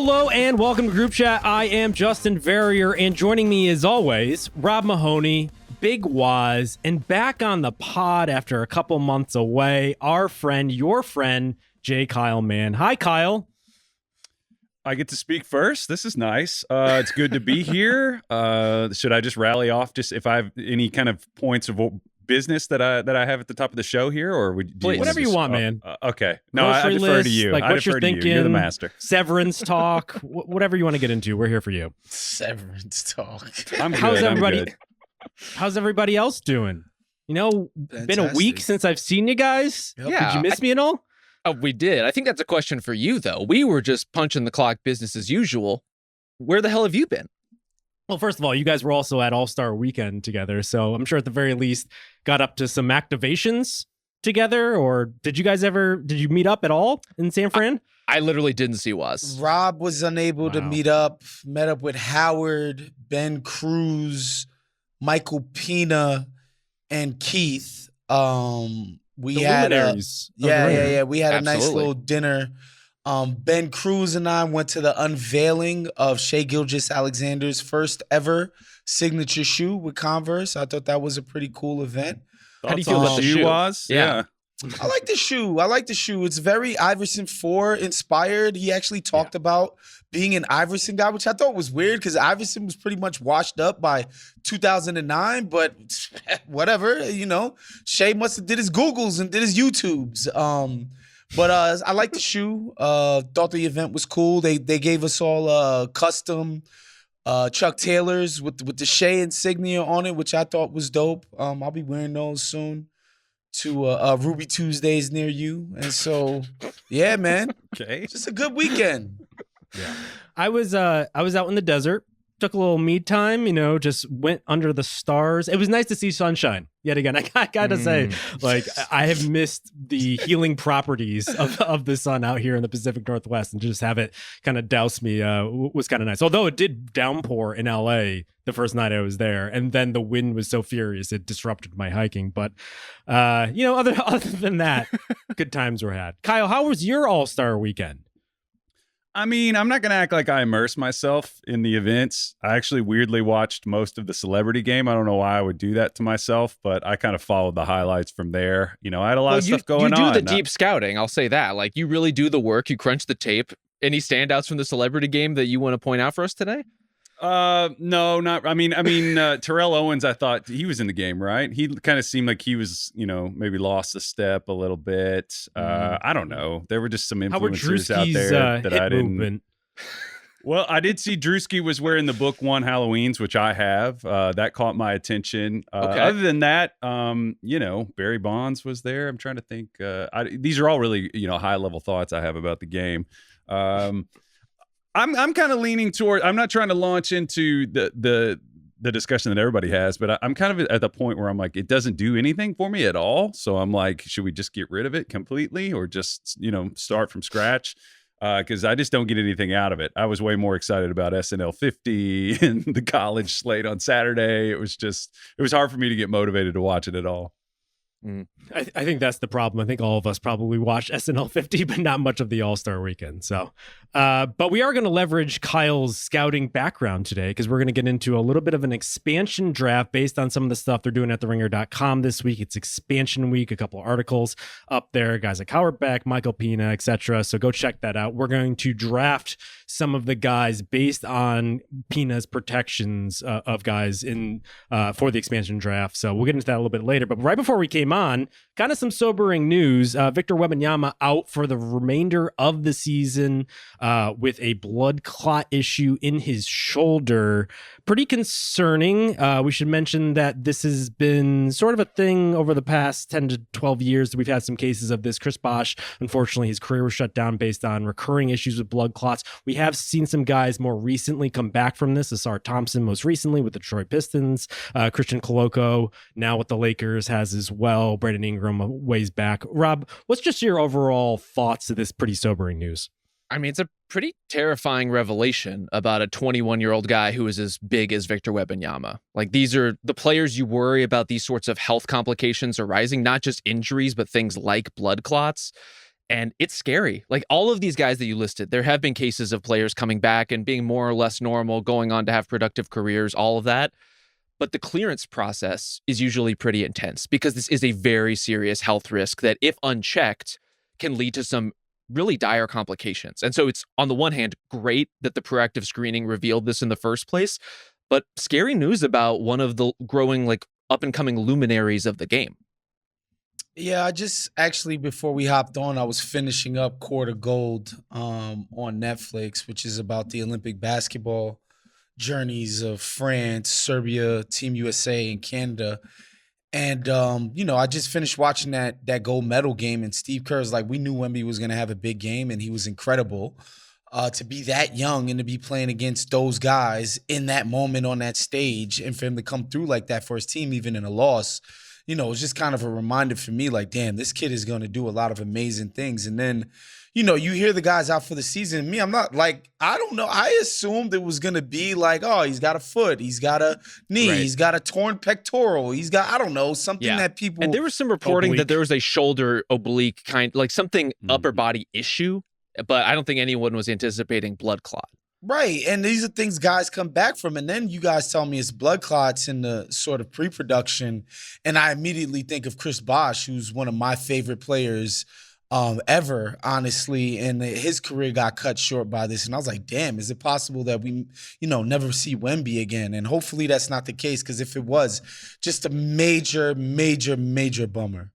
Hello and welcome to Group Chat. I am Justin Verrier, and joining me as always, Rob Mahoney, Big Wos, and back on the pod after a couple months away, our friend, your friend, J. Kyle Mann. Hi, Kyle. I get to speak first. This is nice. It's good to be here. Should I just rally off just if I have any kind of points of business that I have at the top of the show here, or whatever you want, man? Okay. No, I defer to you. Like I what you're thinking. You're the master. Severance talk, whatever you want to get into. We're here for you. Severance talk. I'm good. How's everybody? I'm good. How's everybody else doing? You know, been a week since I've seen you guys. Yep. Yeah. Did you miss me at all? Oh, we did. I think that's a question for you, though. We were just punching the clock business as usual. Where the hell have you been? Well, first of all, you guys were also at All-Star Weekend together, so I'm sure at the very least got up to some activations together, or did you meet up at all in San Fran? I literally didn't see Wos. Rob was unable to meet up, met up with Howard, Ben Cruz, Michael Pina, and Keith. We The had luminaries of the ring. We had a nice Absolutely. little dinner. Ben Cruz and I went to the unveiling of Shai Gilgeous-Alexander's first ever signature shoe with Converse. I thought that was a pretty cool event. How do you feel about the shoe? Yeah. I like the shoe. It's very Iverson 4 inspired. He actually talked about being an Iverson guy, which I thought was weird because Iverson was pretty much washed up by 2009, but whatever, Shai must have did his Googles and did his YouTubes. But I like the shoe. Thought the event was cool. They gave us all custom Chuck Taylors with the Shai insignia on it, which I thought was dope. I'll be wearing those soon to Ruby Tuesdays near you. And so, yeah, man. Okay. Just a good weekend. Yeah. I was out in the desert, took a little me time, just went under the stars. It was nice to see sunshine yet again. I gotta say, I have missed the healing properties of the sun out here in the Pacific Northwest, and to just have it kind of douse me was kind of nice. Although it did downpour in LA the first night I was there, and then the wind was so furious it disrupted my hiking. But other than that, good times were had. Kyle, how was your All-Star weekend? I mean, I'm not going to act like I immerse myself in the events. I actually weirdly watched most of the celebrity game. I don't know why I would do that to myself, but I kind of followed the highlights from there. I had a lot of stuff going on. You do the deep scouting. I'll say that. Like, you really do the work. You crunch the tape. Any standouts from the celebrity game that you want to point out for us today? No, not. I mean, Terrell Owens, I thought he was in the game, right? He kind of seemed like he was, maybe lost a step a little bit. I don't know. There were just some influencers out there that I didn't. Movement. Well, I did see Drewski was wearing the Book One Halloweens, which I have. That caught my attention. Okay. Other than that, Barry Bonds was there. I'm trying to think. These are all really, high level thoughts I have about the game. I'm kind of leaning toward. I'm not trying to launch into the discussion that everybody has, but I'm kind of at the point where I'm like, it doesn't do anything for me at all. So I'm like, should we just get rid of it completely, or just start from scratch? Because I just don't get anything out of it. I was way more excited about SNL 50 and the college slate on Saturday. It was hard for me to get motivated to watch it at all. I think that's the problem. I think all of us probably watched SNL 50, but not much of the All-Star weekend. So, but we are going to leverage Kyle's scouting background today, because we're going to get into a little bit of an expansion draft based on some of the stuff they're doing at theringer.com this week. It's expansion week, a couple of articles up there, guys like Howard Beck, Michael Pina, etc. So go check that out. We're going to draft some of the guys based on Pina's protections of guys in for the expansion draft. So we'll get into that a little bit later. But right before we came on, kind of some sobering news. Victor Wembanyama out for the remainder of the season with a blood clot issue in his shoulder. Pretty concerning. We should mention that this has been sort of a thing over the past 10 to 12 years. We've had some cases of this. Chris Bosh, unfortunately, his career was shut down based on recurring issues with blood clots. We have seen some guys more recently come back from this. Asar Thompson most recently with the Detroit Pistons. Christian Koloko now with the Lakers has as well. Brandon Ingram a ways back. Rob, what's just your overall thoughts of this pretty sobering news? I mean, it's a pretty terrifying revelation about a 21-year-old guy who is as big as Victor Wembanyama. Like, these are the players you worry about these sorts of health complications arising, not just injuries, but things like blood clots. And it's scary. Like all of these guys that you listed, there have been cases of players coming back and being more or less normal, going on to have productive careers, all of that. But the clearance process is usually pretty intense because this is a very serious health risk that, if unchecked, can lead to some really dire complications. And so it's, on the one hand, great that the proactive screening revealed this in the first place, but scary news about one of the growing, like, up and coming luminaries of the game. Yeah, I just actually, before we hopped on, I was finishing up Court of Gold on Netflix, which is about the Olympic basketball journeys of France, Serbia, Team USA, and Canada. And I just finished watching that gold medal game, and Steve Kerr's like, we knew Wemby was going to have a big game, and he was incredible. To be that young and to be playing against those guys in that moment on that stage, and for him to come through like that for his team, even in a loss, it was just kind of a reminder for me, like, damn, this kid is going to do a lot of amazing things. And then, you hear the guys out for the season. Me, I'm not like, I don't know. I assumed it was going to be like, oh, he's got a foot, he's got a knee, Right. he's got a torn pectoral, he's got, I don't know, something that people. And there was some reporting Oblique. that there was a shoulder oblique kind, like something upper body issue, but I don't think anyone was anticipating blood clot. Right. And these are things guys come back from. And then you guys tell me it's blood clots in the sort of pre-production. And I immediately think of Chris Bosh, who's one of my favorite players ever, honestly. And his career got cut short by this. And I was like, damn, is it possible that we, never see Wemby again? And hopefully that's not the case, because if it was, just a major, major, major bummer.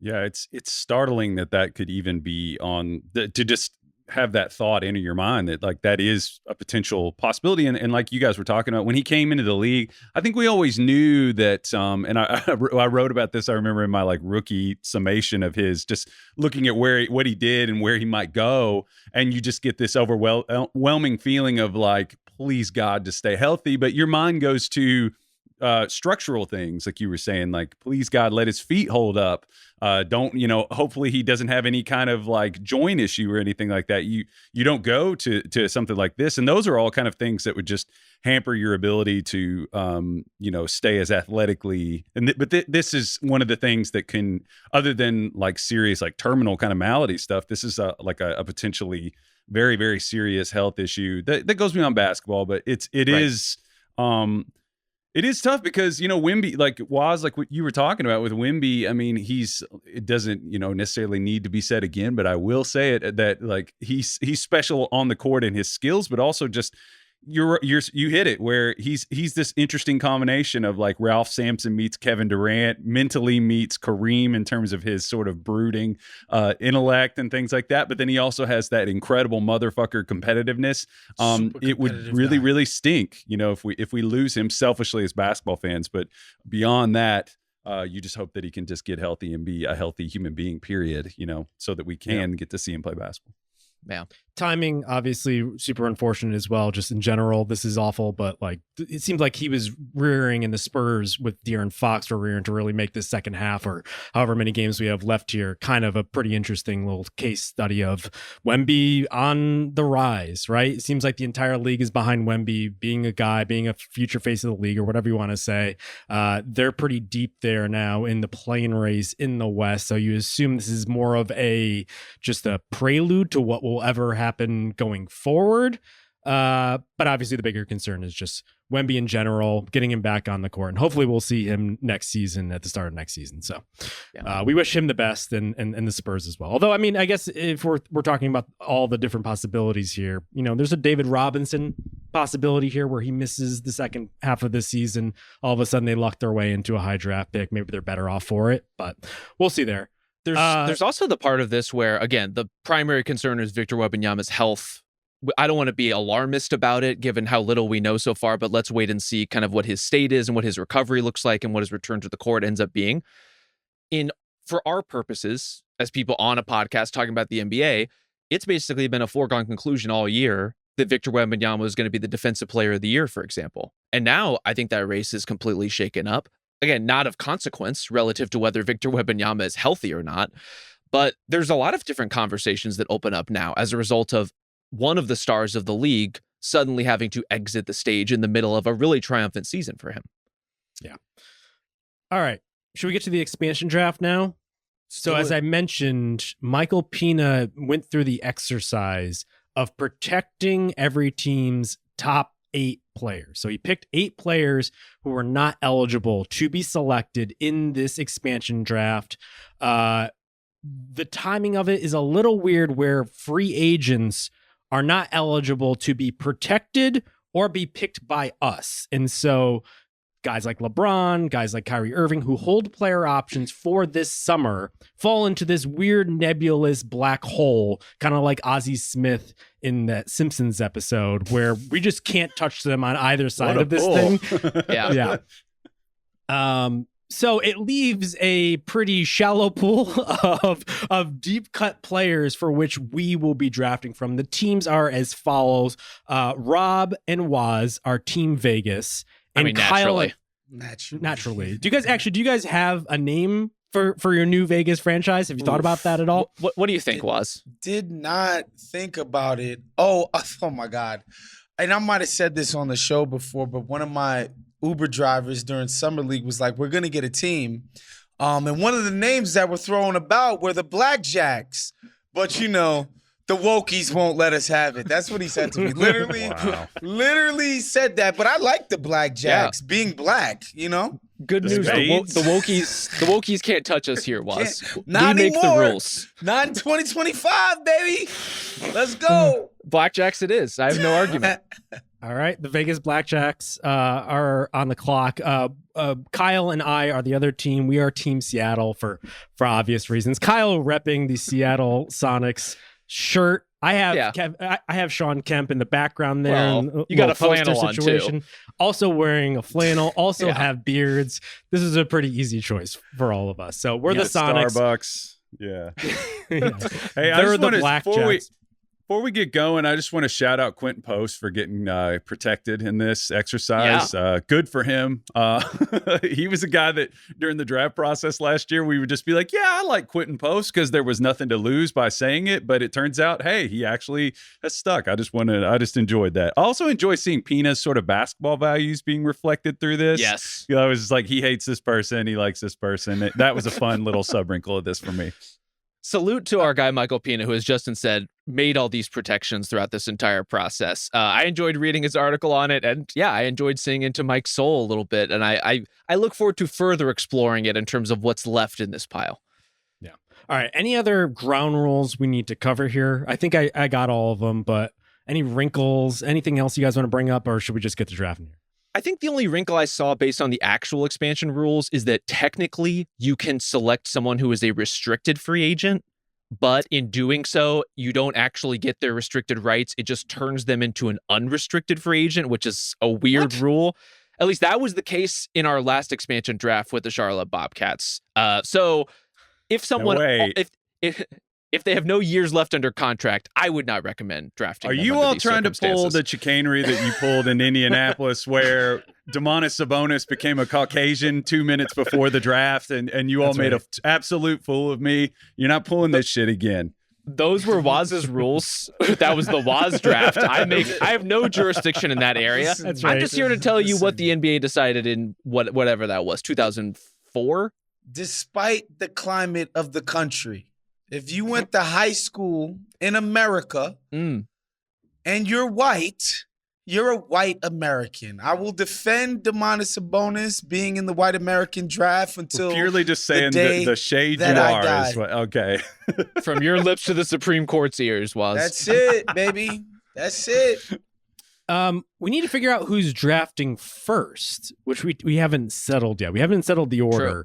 Yeah, it's startling that could even be on to just have that thought enter your mind that, like, that is a potential possibility. And like you guys were talking about, when he came into the league, I think we always knew that, and I wrote about this, I remember, in my like rookie summation of his, just looking at what he did and where he might go. And you just get this overwhelming feeling of like, please God, to stay healthy. But your mind goes to structural things, like you were saying, like, please God, let his feet hold up. Hopefully he doesn't have any kind of like joint issue or anything like that. You don't go to something like this. And those are all kind of things that would just hamper your ability to, stay as athletically. But this is one of the things that can, other than like serious, like terminal kind of malady stuff, this is a potentially very, very serious health issue that goes beyond basketball, but it is tough because, Wemby, like Wos, like what you were talking about with Wemby, I mean, it doesn't, necessarily need to be said again, but I will say it, that like he's special on the court in his skills, but also just you hit it, where he's this interesting combination of like Ralph Sampson meets Kevin Durant, mentally meets Kareem in terms of his sort of brooding intellect and things like that. But then he also has that incredible motherfucker competitiveness. It would really, really stink, if we lose him, selfishly as basketball fans. But beyond that, you just hope that he can just get healthy and be a healthy human being, period, so that we can get to see him play basketball. Yeah. Timing, obviously, super unfortunate as well. Just in general, this is awful. But like, it seems like he was rearing in the Spurs with De'Aaron Fox for rearing to really make this second half, or however many games we have left here, kind of a pretty interesting little case study of Wemby on the rise, right? It seems like the entire league is behind Wemby being a guy, being a future face of the league, or whatever you want to say. They're pretty deep there now in the play-in race in the West. So you assume this is more of just a prelude to what will ever happen going forward. But obviously the bigger concern is just Wemby in general, getting him back on the court, and hopefully we'll see him next season, at the start of next season. So we wish him the best, and the Spurs as well. Although, I mean, I guess if we're talking about all the different possibilities here, there's a David Robinson possibility here where he misses the second half of the season. All of a sudden they luck their way into a high draft pick. Maybe they're better off for it, but we'll see there. There's also the part of this where, again, the primary concern is Victor Wembanyama's health. I don't want to be alarmist about it, given how little we know so far, but let's wait and see kind of what his state is and what his recovery looks like and what his return to the court ends up being. For our purposes, as people on a podcast talking about the NBA, it's basically been a foregone conclusion all year that Victor Wembanyama is going to be the defensive player of the year, for example. And now I think that race is completely shaken up. Again, not of consequence relative to whether Victor Wembanyama is healthy or not, but there's a lot of different conversations that open up now as a result of one of the stars of the league suddenly having to exit the stage in the middle of a really triumphant season for him. Yeah. All right. Should we get to the expansion draft now? So as I mentioned, Michael Pina went through the exercise of protecting every team's top 8 players. So he picked 8 players who were not eligible to be selected in this expansion draft. The timing of it is a little weird where free agents are not eligible to be protected or be picked by us. And so guys like LeBron, guys like Kyrie Irving, who hold player options for this summer, fall into this weird nebulous black hole, kind of like Ozzie Smith in that Simpsons episode, where we just can't touch them on either side of this thing. Yeah. So it leaves a pretty shallow pool of deep cut players for which we will be drafting from. The teams are as follows. Rob and Wos are Team Vegas. And naturally. Naturally. Do you guys have a name for your new Vegas franchise? Have you thought about that at all? What do you think, Wos? Did not think about it. Oh my God. And I might have said this on the show before, but one of my Uber drivers during Summer League was like, we're going to get a team. And one of the names that were thrown about were the Blackjacks. But, you know, the wokies won't let us have it. That's what he said to me. Literally said that. But I like the Blackjacks being black, you know? Good news. The wokies can't touch us here, Wos. Not we make anymore. the rules. Not in 2025, baby. Let's go. Blackjacks it is. I have no argument. All right. The Vegas Blackjacks are on the clock. Kyle and I are the other team. We are Team Seattle for obvious reasons. Kyle repping the Seattle Sonics shirt. I have Sean Kemp in the background there. Well, you got a flannel on too. Also wearing a flannel. Also have beards. This is a pretty easy choice for all of us. So we're the Sonics. Starbucks. Yeah. Hey, they're the Blackjacks. Before we get going, I just want to shout out Quentin Post for getting protected in this exercise. Yeah. Good for him. He was a guy that during the draft process last year, we would just be like, yeah, I like Quentin Post because there was nothing to lose by saying it. But it turns out, hey, he actually has stuck. I just enjoyed that. I also enjoy seeing Pina's sort of basketball values being reflected through this. Yes. You know, I was like, he hates this person. He likes this person. That was a fun little sub wrinkle of this for me. Salute to our guy, Michael Pina, who, as Justin said, made all these protections throughout this entire process. I enjoyed reading his article on it. And yeah, I enjoyed seeing into Mike's soul a little bit. And I look forward to further exploring it in terms of what's left in this pile. Yeah. All right. Any other ground rules we need to cover here? I think I got all of them, but any wrinkles, anything else you guys want to bring up, or should we just get to drafting here? I think the only wrinkle I saw based on the actual expansion rules is that technically you can select someone who is a restricted free agent, but in doing so, you don't actually get their restricted rights. It just turns them into an unrestricted free agent, which is a weird rule. At least that was the case in our last expansion draft with the Charlotte Bobcats. So if someone, if they have no years left under contract, I would not recommend drafting. Are you all trying to pull the chicanery that you pulled in Indianapolis where Domantas Sabonis became a Caucasian 2 minutes before the draft and you all made an absolute fool of me? You're not pulling this shit again. Those were Woz's rules. That was the Woz draft. I have no jurisdiction in that area. That's right. I'm just here to tell you what the NBA decided in whatever that was, 2004. Despite the climate of the country, if you went to high school in America and you're white, you're a white American. I will defend Domantas Sabonis being in the white American draft until purely just saying the shade you are. Is what, okay. From your lips to the Supreme Court's ears, Woz. That's it, baby. That's it. We need to figure out who's drafting first, which we haven't settled yet. We haven't settled the order. True.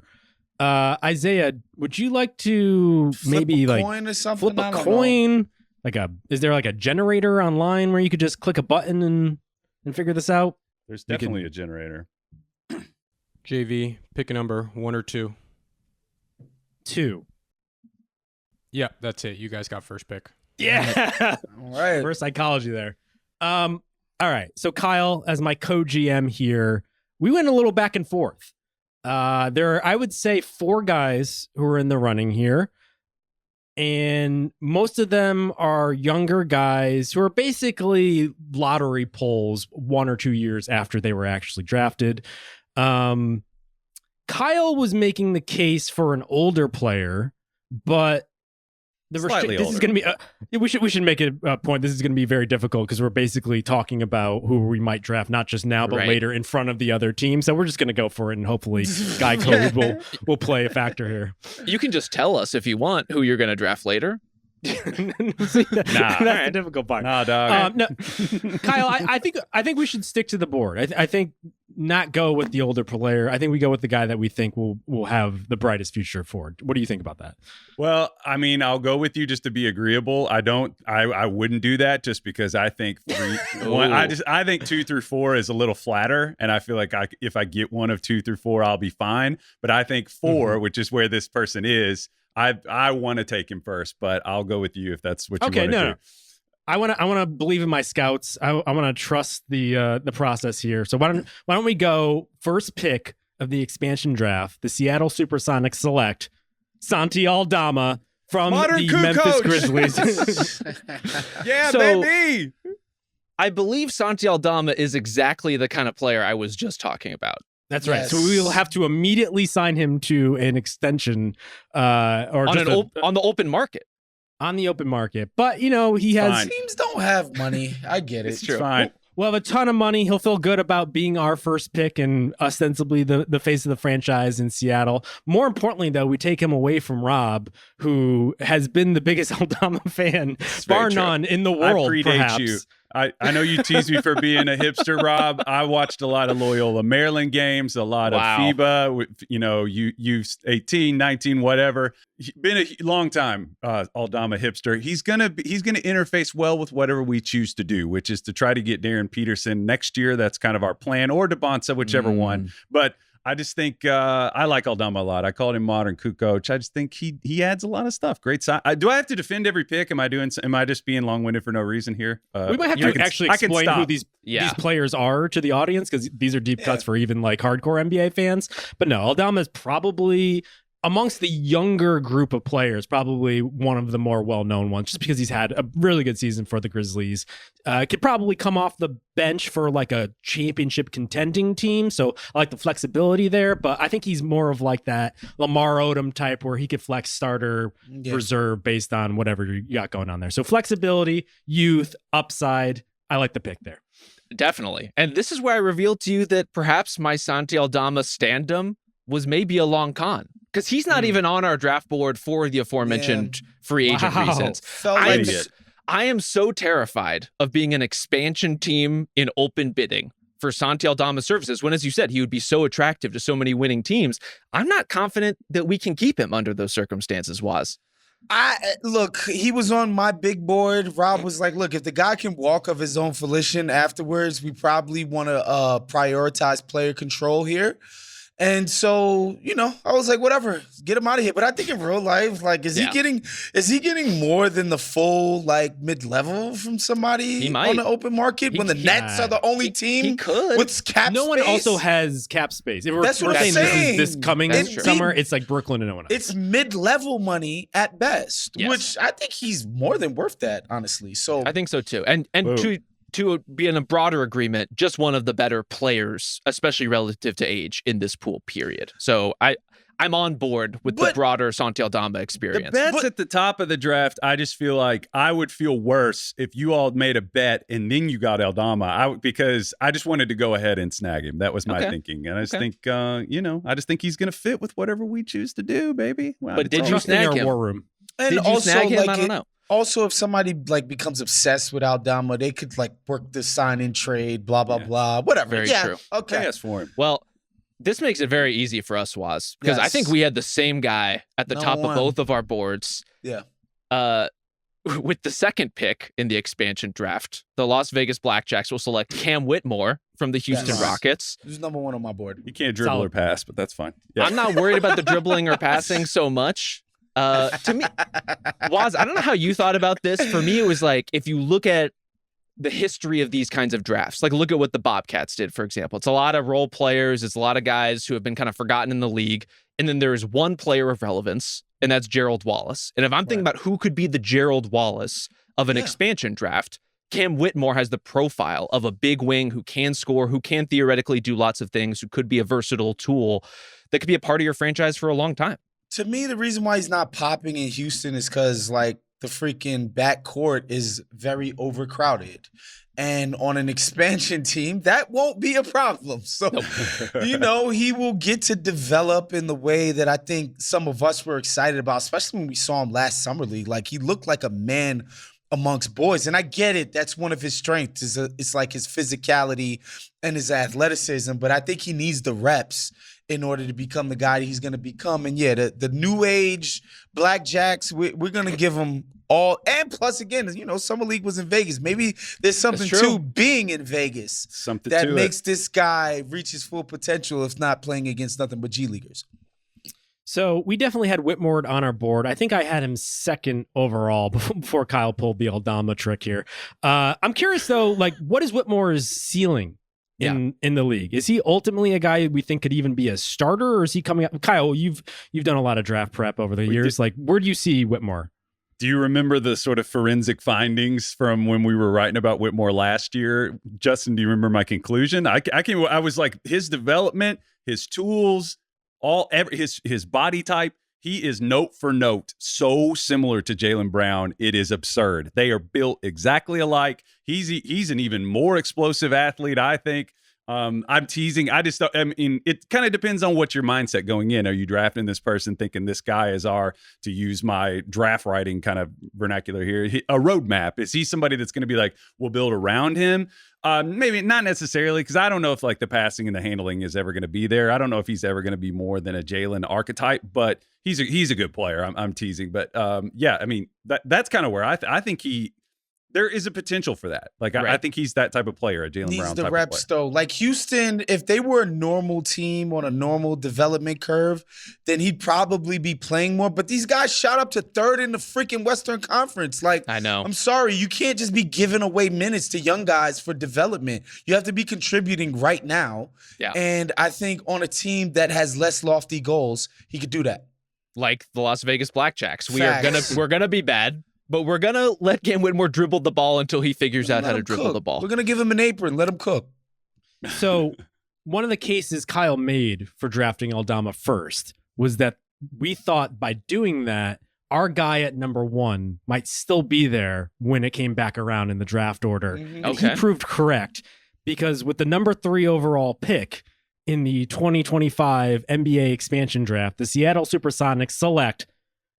Isaiah, would you like to flip a coin or something? Flip a coin? Is there like a generator online where you could just click a button and figure this out? There's definitely a generator. JV, pick a number, 1 or 2. 2. Yeah, that's it. You guys got first pick. Yeah. All right. First psychology there. All right. So Kyle, as my co-GM here, we went a little back and forth. There are, I would say, 4 guys who are in the running here. And most of them are younger guys who are basically lottery polls 1 or 2 years after they were actually drafted. Kyle was making the case for an older player but Slightly this is older. going to be we should make it a point. This is going to be very difficult because we're basically talking about who we might draft not just now but Right. later in front of the other team. So we're just going to go for it, and hopefully guy code will play a factor here. You can just tell us if you want who you're going to draft later. See, that's the difficult part. Nah, dog. No, Kyle, I think we should stick to the board. I think not go with the older player. I think we go with the guy that we think will have the brightest future forward. What do you think about that? Well, I mean, I'll go with you just to be agreeable. I wouldn't do that just because I think I think 2 through 4 is a little flatter, and I feel like if I get one of 2 through 4, I'll be fine. But I think 4, which is where this person is, I want to take him first, but I'll go with you if that's what you want to do. No. I want to believe in my scouts. I want to trust the process here. So why don't we go first pick of the expansion draft? The Seattle SuperSonics select Santi Aldama from Modern the coup Memphis coach. Grizzlies. Yeah, So- baby. I believe Santi Aldama is exactly the kind of player I was just talking about. That's right. Yes. So we will have to immediately sign him to an extension or On, just on the open market. on the open market. But he has. Fine. Teams don't have money. I get it. It's fine. We'll have a ton of money. He'll feel good about being our first pick and ostensibly the face of the franchise in Seattle. More importantly, though, we take him away from Rob, who has been the biggest Aldama fan, bar very true. none, in the I world, predate perhaps. you. I know you tease me for being a hipster, Rob. I watched a lot of Loyola Maryland games, a lot Wow. of FIBA, you 18, 19, whatever. Been a long time Aldama hipster. He's gonna interface well with whatever we choose to do, which is to try to get Darren Peterson next year. That's kind of our plan, or DeBonsa, whichever one. But I just think I like Aldama a lot. I called him modern coup coach. I just think he adds a lot of stuff. Great side. Do I have to defend every pick? Am I just being long winded for no reason here? We might have to actually explain who these players are to the audience, because these are deep cuts for even like hardcore NBA fans. But no, Aldama is probably amongst the younger group of players, probably one of the more well-known ones, just because he's had a really good season for the Grizzlies. Could probably come off the bench for like a championship contending team. So I like the flexibility there, but I think he's more of like that Lamar Odom type where he could flex starter reserve based on whatever you got going on there. So flexibility, youth, upside. I like the pick there. Definitely. And this is where I revealed to you that perhaps my Santi Aldama standum was maybe a long con, because he's not even on our draft board for the aforementioned free agent reasons. I am so terrified of being an expansion team in open bidding for Santi Aldama's services, when, as you said, he would be so attractive to so many winning teams. I'm not confident that we can keep him under those circumstances, Woz. Look, he was on my big board. Rob was like, look, if the guy can walk of his own volition afterwards, we probably want to prioritize player control here. And so, I was like, whatever, get him out of here. But I think in real life, like, is he getting more than the full like mid-level from somebody on the open market when the Nets are the only team with cap space? No one also has cap space. If That's what I'm saying saying. This coming summer, it's like Brooklyn and no one else. It's mid-level money at best, which I think he's more than worth that, honestly. So I think so too. And to be in a broader agreement, just one of the better players, especially relative to age, in this pool, period. So I'm on board with the broader Santi Aldama experience. The bets at the top of the draft, I just feel like I would feel worse if you all made a bet and then you got Aldama. Because I just wanted to go ahead and snag him. That was my thinking. And I just think, I just think he's going to fit with whatever we choose to do, baby. Wow, but did you snag him? War room. And did you snag him? I don't know. Also, if somebody like becomes obsessed with Aldama, they could like work the sign-in trade, blah, blah, blah, whatever. Very true. Okay. Yes, for him. Well, this makes it very easy for us, Woz, because I think we had the same guy at the top of both of our boards. Yeah. With the second pick in the expansion draft, the Las Vegas Blackjacks will select Cam Whitmore from the Houston Rockets. Who's number one on my board? He can't dribble or pass, but that's fine. Yeah. I'm not worried about the dribbling or passing so much. To me, Woz, I don't know how you thought about this. For me, it was like, if you look at the history of these kinds of drafts, like look at what the Bobcats did, for example. It's a lot of role players. It's a lot of guys who have been kind of forgotten in the league. And then there is one player of relevance, and that's Gerald Wallace. And if I'm thinking about who could be the Gerald Wallace of an expansion draft, Cam Whitmore has the profile of a big wing who can score, who can theoretically do lots of things, who could be a versatile tool that could be a part of your franchise for a long time. To me, the reason why he's not popping in Houston is because, like, the freaking backcourt is very overcrowded. And on an expansion team, that won't be a problem. So, he will get to develop in the way that I think some of us were excited about, especially when we saw him last summer league. Like, he looked like a man amongst boys. And I get it. That's one of his strengths. It's like his physicality and his athleticism. But I think he needs the reps in order to become the guy he's going to become. And yeah, the new age Blackjacks, we're going to give him all. And plus, again, Summer League was in Vegas. Maybe there's something to being in Vegas that makes this guy reach his full potential, if not playing against nothing but G Leaguers. So we definitely had Whitmore on our board. I think I had him second overall before Kyle pulled the Aldama trick here. I'm curious, though, like, what is Whitmore's ceiling in the league? Is he ultimately a guy we think could even be a starter, or is he coming up? Kyle, you've done a lot of draft prep over the years. Like, where do you see Whitmore? Do you remember the sort of forensic findings from when we were writing about Whitmore last year? Justin, do you remember my conclusion? I was like, his development, his tools, his body type, he is note for note so similar to Jaylen Brown. It is absurd. They are built exactly alike. He's an even more explosive athlete, I think. I'm teasing. It kind of depends on what your mindset going in. Are you drafting this person thinking this guy is to use my draft writing kind of vernacular here, a roadmap? Is he somebody that's going to be like, we'll build around him? Maybe not necessarily, because I don't know if like the passing and the handling is ever going to be there. I don't know if he's ever going to be more than a Jaylen archetype, but he's a good player. I'm teasing, but that's kind of where I think there is a potential for that. Like, right. I think he's that type of player, a Jaylen Brown type of player. Needs the reps, though. Like, Houston, if they were a normal team on a normal development curve, then he'd probably be playing more. But these guys shot up to third in the freaking Western Conference. Like, I know. I'm sorry. You can't just be giving away minutes to young guys for development. You have to be contributing right now. Yeah. And I think on a team that has less lofty goals, he could do that. Like the Las Vegas Blackjacks. Facts. We're gonna be bad. But we're going to let Cam Whitmore dribble the ball until he figures out how to dribble the ball. We're going to give him an apron. Let him cook. So one of the cases Kyle made for drafting Aldama first was that we thought by doing that, our guy at number 1 might still be there when it came back around in the draft order. Mm-hmm. And he proved correct, because with the number 3 overall pick in the 2025 NBA expansion draft, the Seattle Supersonics select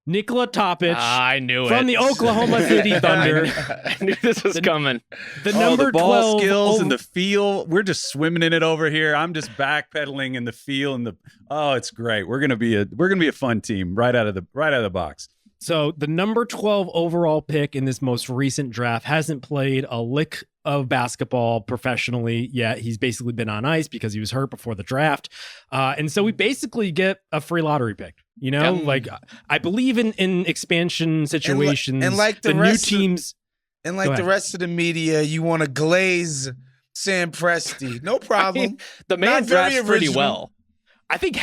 Nikola Topic. I knew from the Oklahoma City Thunder. I knew this was coming. The number the ball 12 skills and the feel. We're just swimming in it over here. I'm just backpedaling in the feel and it's great. We're gonna be a fun team right out of the box. So the number 12 overall pick in this most recent draft hasn't played a lick of basketball professionally yet. He's basically been on ice because he was hurt before the draft. And so we basically get a free lottery pick. Like, I believe in expansion situations and like the new teams. And like the rest of the media, you want to glaze Sam Presti. No problem. The man drafts pretty well. I think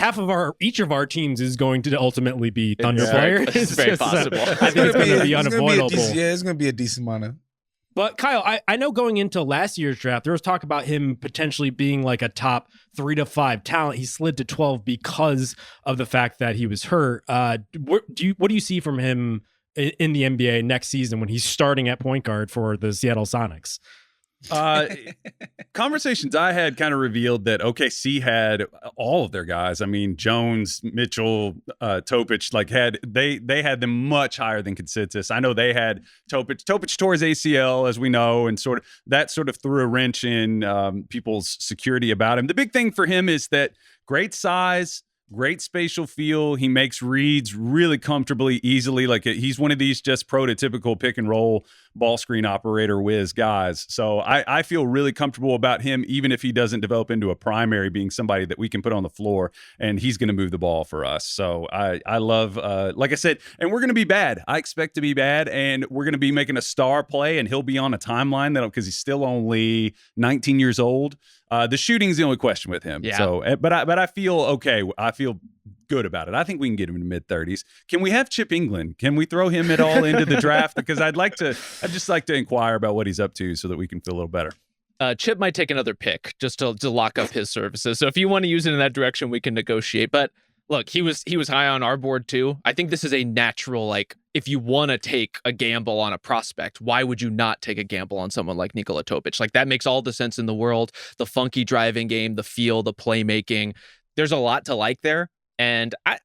each of our teams is going to ultimately be Thunder players. It's very possible. I think it's going to be unavoidable. It's going to be a decent amount of. But Kyle, I know going into last year's draft, there was talk about him potentially being like a top 3 to 5 talent. He slid to 12 because of the fact that he was hurt. What do you see from him in the NBA next season when he's starting at point guard for the Seattle Sonics? Conversations I had kind of revealed that OKC had all of their guys. I mean, Jones, Mitchell, Topic, like they had them much higher than consensus. I know they had Topic tore his ACL, as we know, and that sort of threw a wrench in people's security about him. The big thing for him is that great size, great spatial feel. He makes reads really comfortably, easily. Like, he's one of these just prototypical pick and roll ball screen operator whiz guys. So I feel really comfortable about him, even if he doesn't develop into a primary, being somebody that we can put on the floor, and he's going to move the ball for us. So I love, like I said, and we're going to be bad. I expect to be bad, and we're going to be making a star play, and he'll be on a timeline because he's still only 19 years old. The shooting's the only question with him. Yeah. So, but I feel okay. I feel good about it. I think we can get him in the mid-30s. Can we have Chip England? Can we throw him at all into the draft? Because I'd just like to inquire about what he's up to so that we can feel a little better. Chip might take another pick just to lock up his services. So if you want to use it in that direction, we can negotiate. But Look, he was high on our board too. I think this is a natural, like, if you want to take a gamble on a prospect, why would you not take a gamble on someone like Nikola Topic? Like, that makes all the sense in the world. The funky driving game, the feel, the playmaking. There's a lot to like there. And I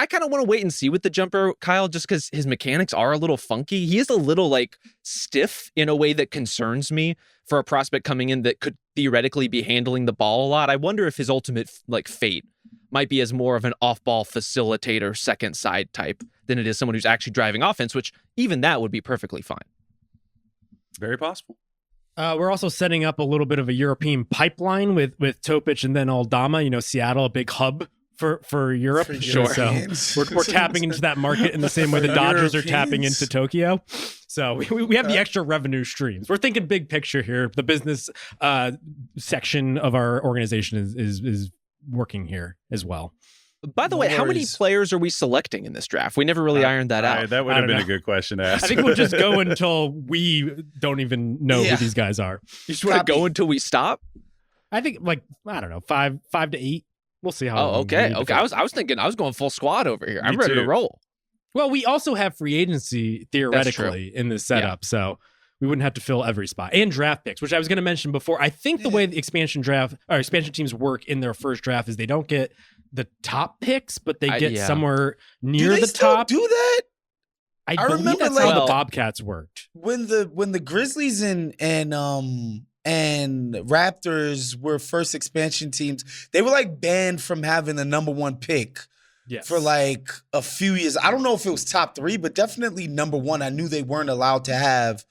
kind of want to wait and see with the jumper, Kyle, just because his mechanics are a little funky. He is a little like stiff in a way that concerns me for a prospect coming in that could theoretically be handling the ball a lot. I wonder if his ultimate like fate might be as more of an off-ball facilitator, second side type than it is someone who's actually driving offense, which even that would be perfectly fine. Very possible. We're also setting up a little bit of a European pipeline with Topic and then Aldama. You know, Seattle, a big hub for Europe. For You know, so we're tapping into that market in the same way the Dodgers are tapping into Tokyo. So we have the extra revenue streams. We're thinking big picture here. The business section of our organization is working here as well. By the way, how many players are we selecting in this draft? We never really ironed that out. That would have been a good question to ask. I think we'll just go until we don't even know who these guys are. You just want to go until we stop? I think, like, I don't know, 5 to 8. We'll see how. Oh, okay. I was thinking I was going full squad over here. I'm ready to roll. Well, we also have free agency theoretically in this setup, so we wouldn't have to fill every spot, and draft picks, which I was going to mention before. I think the way the expansion teams work in their first draft is they don't get the top picks, but they get somewhere near the top. Do that? I believe that's how the Bobcats worked. When the Grizzlies and Raptors were first expansion teams, they were like banned from having the number 1 pick for like a few years. I don't know if it was top 3, but definitely number 1. I knew they weren't allowed to have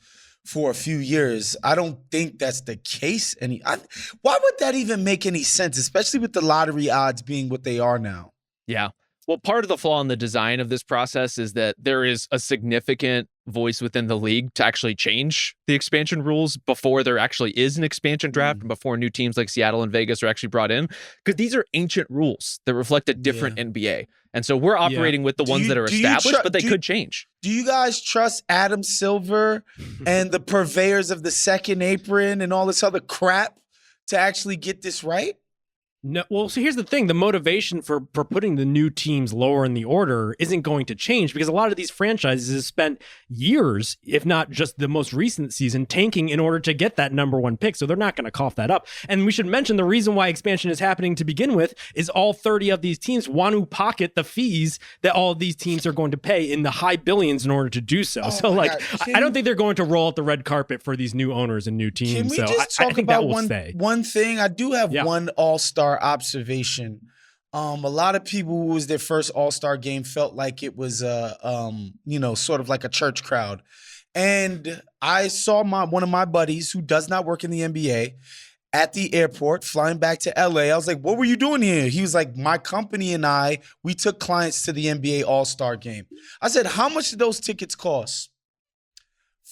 for a few years. I don't think that's the case. Why would that even make any sense, especially with the lottery odds being what they are now? Yeah. Well, part of the flaw in the design of this process is that there is a significant voice within the league to actually change the expansion rules before there actually is an expansion draft and before new teams like Seattle and Vegas are actually brought in, because these are ancient rules that reflect a different NBA. And so we're operating with the ones that are established, but they could change. Do you guys trust Adam Silver and the purveyors of the second apron and all this other crap to actually get this right? No, well, so here's the thing. The motivation for putting the new teams lower in the order isn't going to change, because a lot of these franchises have spent years, if not just the most recent season, tanking in order to get that number 1 pick. So they're not going to cough that up. And we should mention the reason why expansion is happening to begin with is all 30 of these teams want to pocket the fees that all of these teams are going to pay in the high billions in order to do so. I don't think they're going to roll out the red carpet for these new owners and new teams. Can we just talk about one thing? I do have one all-star observation. A lot of people who was their first all-star game felt like it was sort of like a church crowd. And I saw one of my buddies who does not work in the NBA at the airport flying back to LA. I was like, "What were you doing here?" He was like, "My company and we took clients to the NBA All-Star game." I said, "How much did those tickets cost?"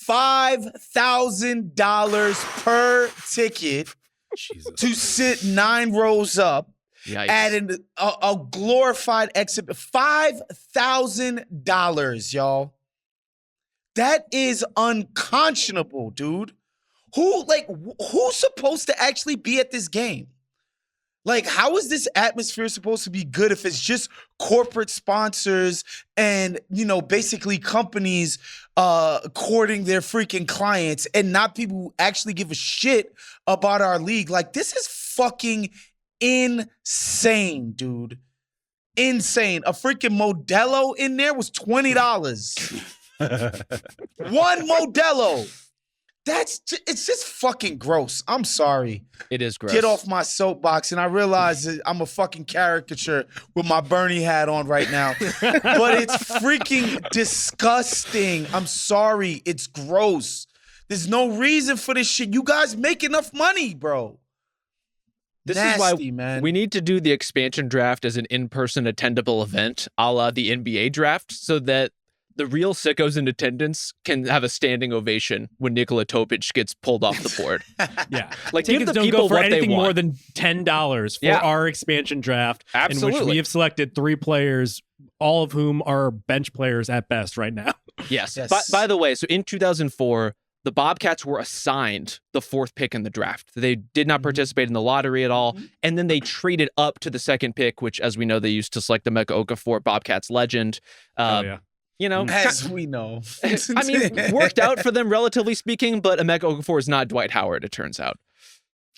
$5,000 per ticket. Jesus. To sit 9 rows up. Yikes. At a glorified exhibit. $5,000, y'all. That is unconscionable, dude. Who's supposed to actually be at this game? Like, how is this atmosphere supposed to be good if it's just corporate sponsors and, basically companies courting their freaking clients and not people who actually give a shit about our league? Like, this is fucking insane, dude. Insane. A freaking Modelo in there was $20. One Modelo. It's just fucking gross. I'm sorry. It is gross. Get off my soapbox. And I realize that I'm a fucking caricature with my Bernie hat on right now. But it's freaking disgusting. I'm sorry. It's gross. There's no reason for this shit. You guys make enough money, bro. This Nasty, is why man. We need to do the expansion draft as an in-person attendable event, a la the NBA draft, so that the real sickos in attendance can have a standing ovation when Nikola Topic gets pulled off the board. Yeah. Like, tickets give the don't people go for what anything they want. more than $10 for our expansion draft, Absolutely. in which we have selected 3 players, all of whom are bench players at best right now. Yes. By the way, so in 2004, the Bobcats were assigned the 4th pick in the draft. They did not participate in the lottery at all. And then they traded up to the 2nd pick, which, as we know, they used to select Emeka Okafor, Bobcats legend. You know, as we know. I mean, worked out for them, relatively speaking, but Emeka Okafor is not Dwight Howard, it turns out.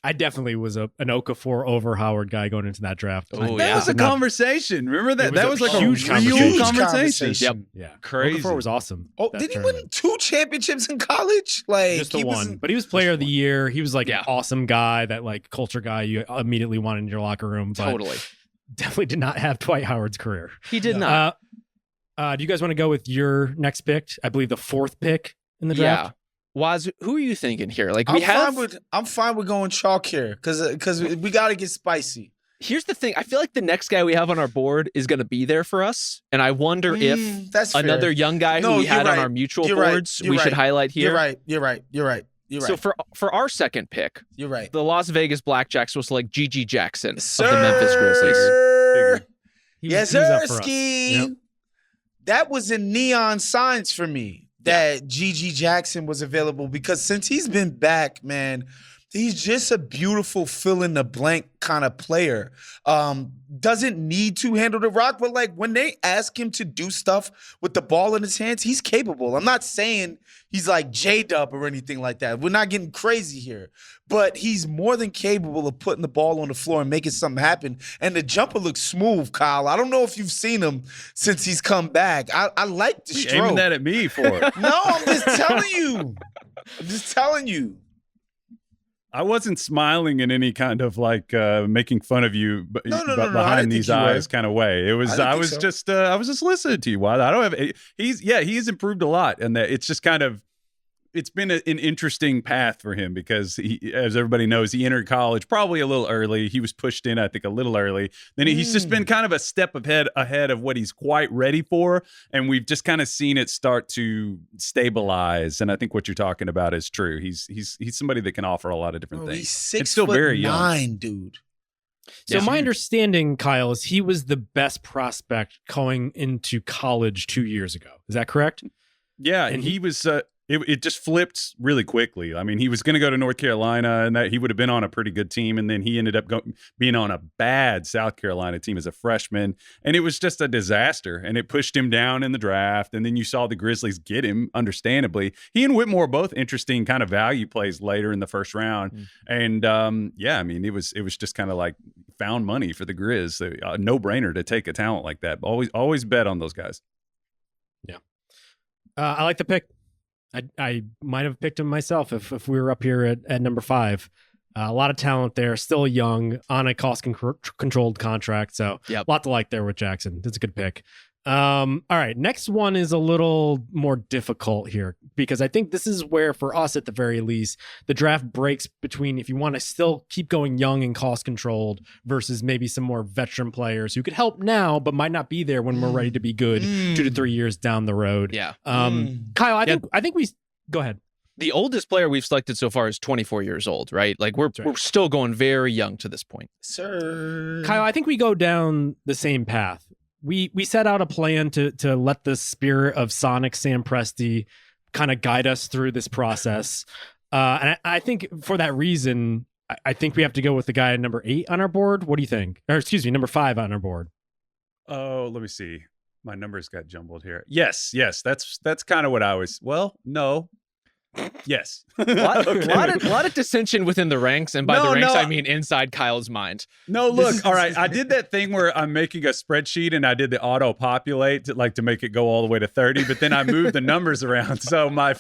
I definitely was an Okafor over Howard guy going into that draft. Oh, That was a conversation. Remember that? That was like a huge real conversation. Yep. Yeah. Crazy. Okafor was awesome. Oh, did he win 2 championships in college? Like, Just the one. But he was player of the year. He was like Yeah. an awesome guy, that like culture guy you immediately want in your locker room. But Totally. definitely did not have Dwight Howard's career. He did not. Do you guys want to go with your next pick? I believe the 4th pick in the draft. Yeah. Waz, who are you thinking here? Like, I'm fine with going chalk here because we got to get spicy. Here's the thing. I feel like the next guy we have on our board is going to be there for us. And I wonder if That's fair. another young guy who we had on our mutual boards, we should highlight here. You're right. So for our 2nd pick, You're right. the Las Vegas Blackjacks will select Gigi Jackson Sir. of the Memphis Grizzlies. Figured. Yes, he was sir, up for us. Ski. Yep. That was in neon signs for me that Gigi Jackson was available because since he's been back, man, he's just a beautiful fill-in-the-blank kind of player. Doesn't need to handle the rock, but like when they ask him to do stuff with the ball in his hands, he's capable. I'm not saying he's like J-Dub or anything like that. We're not getting crazy here. But he's more than capable of putting the ball on the floor and making something happen. And the jumper looks smooth, Kyle. I don't know if you've seen him since he's come back. I like the You stroke. aiming that at me for? No, I'm just telling you. I wasn't smiling in any kind of like making fun of you, but No, I didn't behind these think you were. eyes kind of way. It was I I didn't think was so. just listening to you. Why I don't have he's improved a lot, and that it's just kind of it's been an interesting path for him because he, as everybody knows, he entered college probably a little early. He was pushed in, I think, a little early. Then he's just been kind of a step ahead of what he's quite ready for, and we've just kind of seen it start to stabilize. And I think what you're talking about is true. He's somebody that can offer a lot of different Bro, things. he's It's still very young. 6'9", dude. So my understanding, Kyle, is he was the best prospect going into college 2 years ago. Is that correct? Yeah, and he was. It just flipped really quickly. I mean, he was going to go to North Carolina, and that he would have been on a pretty good team, and then he ended up being on a bad South Carolina team as a freshman, and it was just a disaster. And it pushed him down in the draft. And then you saw the Grizzlies get him. Understandably, he and Whitmore both interesting kind of value plays later in the first round. And yeah, I mean, it was just kind of like found money for the Grizz. A no brainer to take a talent like that. Always bet on those guys. Yeah, I like the pick. I might have picked him myself if we were up here at number 5. A lot of talent there, still young, on a cost-controlled contract. So a lot to like there with Jackson. That's a good pick. All right, next one is a little more difficult here because I think this is where, for us at the very least, the draft breaks between if you want to still keep going young and cost-controlled versus maybe some more veteran players who could help now but might not be there when we're ready to be good 2 to 3 years down the road. Yeah. Kyle, I think we go ahead. The oldest player we've selected so far is 24 years old, right? Like we're still going very young to this point. Sir. Kyle, I think we go down the same path. We set out a plan to let the spirit of Sonic Sam Presti kind of guide us through this process. And I think for that reason, I think we have to go with the guy at number 8 on our board. What do you think? Or excuse me, number 5 on our board. Oh, let me see. My numbers got jumbled here. Yes. That's kind of what I was. Well, no. Yes. lot of dissension within the ranks, and by the ranks I mean inside Kyle's mind. No, look, all right. I did that thing where I'm making a spreadsheet and I did the auto populate to make it go all the way to 30, but then I moved the numbers around. So my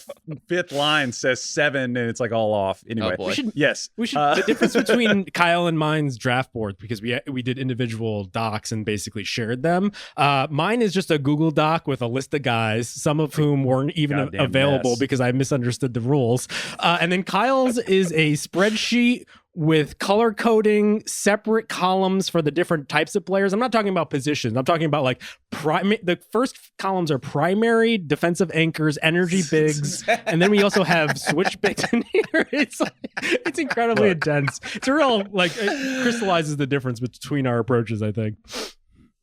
5th line says 7 and it's like all off. Anyway, boy. Yes. We should the difference between Kyle and mine's draft board, because we did individual docs and basically shared them. Mine is just a Google Doc with a list of guys, some of whom weren't even Goddamn available mess. because I misunderstood the rules. And then Kyle's is a spreadsheet with color coding, separate columns for the different types of players. I'm not talking about positions. I'm talking about like the first columns are primary, defensive anchors, energy bigs, and then we also have switch bigs in here. It's incredibly intense. It's a real it crystallizes the difference between our approaches, I think.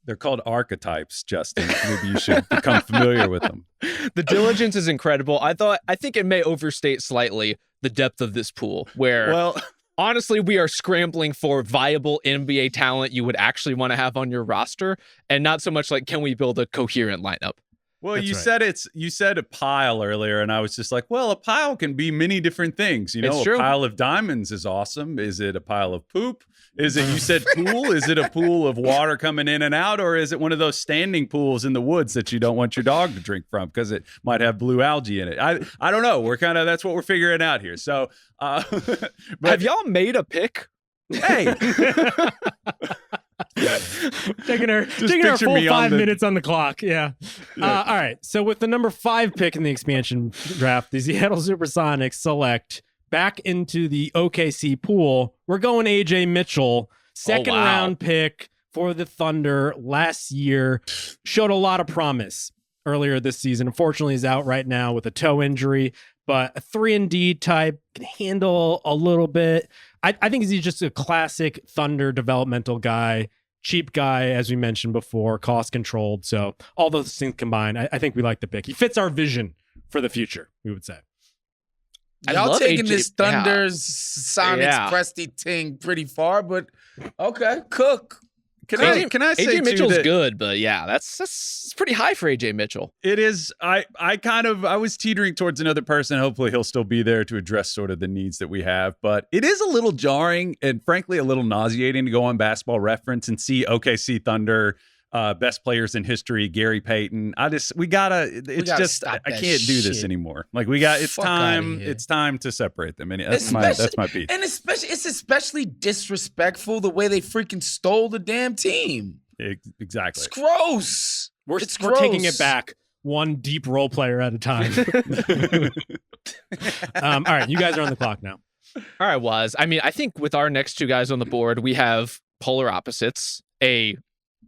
They're called archetypes, Justin. Maybe you should become familiar with them. The diligence is incredible. I think it may overstate slightly the depth of this pool, where honestly, we are scrambling for viable NBA talent you would actually want to have on your roster, and not so much like, can we build a coherent lineup? Well, That's you said a pile earlier, and I was just like, well, a pile can be many different things. You know, It's a true. pile of diamonds is awesome. Is it a pile of poop? Is it, you said pool? Is it a pool of water coming in and out? Or is it one of those standing pools in the woods that you don't want your dog to drink from because it might have blue algae in it? I don't know. That's what we're figuring out here. So, but Have y'all made a pick? hey, taking her picture full me on 5 the- minutes on the clock. Yeah. All right. So with the number 5 pick in the expansion draft, the Seattle Supersonics select back into the OKC pool. We're going AJ Mitchell, second wow. round pick for the Thunder last year. Showed a lot of promise earlier this season. Unfortunately, he's out right now with a toe injury, but a 3-and-D type, can handle a little bit. I think he's just a classic Thunder developmental guy, cheap guy, as we mentioned before, cost controlled. So all those things combined, I think we like the pick. He fits our vision for the future, we would say. I Y'all love taking AJ this Thunder's Sonics Yeah. Presty ting pretty far, but okay, cook. can I say AJ too Mitchell's that good, but yeah, that's pretty high for AJ Mitchell. it is? I was teetering towards another person. Hopefully, he'll still be there to address sort of the needs that we have. But it is a little jarring and frankly a little nauseating to go on Basketball Reference and see OKC Thunder. Best players in history, Gary Payton. We gotta stop I that can't do this shit. anymore. Like it's Fuck outta here. it's time to separate them. And that's my beat. And it's especially disrespectful the way they freaking stole the damn team. Exactly. It's gross. We're It's taking gross. it back one deep role player at a time. All right, you guys are on the clock now. All right, Wos. I mean, I think with our next two guys on the board, we have polar opposites, a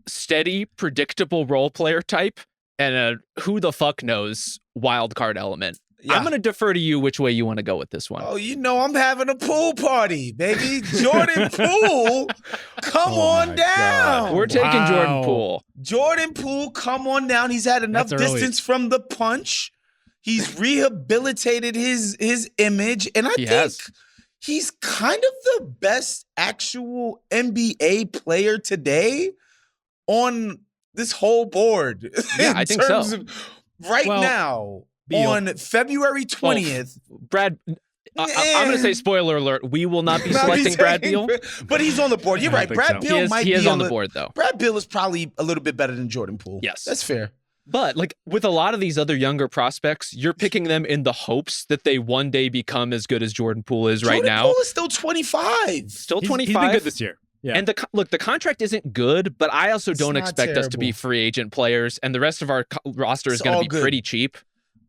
steady, predictable role player type, and a who the fuck knows wild card element. Yeah. I'm going to defer to you which way you want to go with this one. Oh, you know I'm having a pool party, baby. Jordan Poole, come Oh on my down. God. We're taking Jordan Wow. Poole. Jordan Poole, come on down. He's had enough That's early. distance from the punch. He's rehabilitated his image, and I He think has. he's kind of the best actual NBA player today on this whole board. Yeah, in I think so. terms of right Well, now, Beal. on February 20th. Brad, I'm going to say spoiler alert. We will not be selecting Brad Beal. But he's on the board. You're I right. don't Brad think so. Beal He is on the li- board, though. Brad Beal is probably a little bit better than Jordan Poole. Yes. That's fair. But like with a lot of these other younger prospects, you're picking them in the hopes that they one day become as good as Jordan Poole is right Jordan now. Poole is still 25. Still He's 25. been good this year. Yeah. And the contract isn't good, but I also It's don't not expect us to be terrible. free agent players, and the rest of our roster is It's going all to be good. pretty cheap.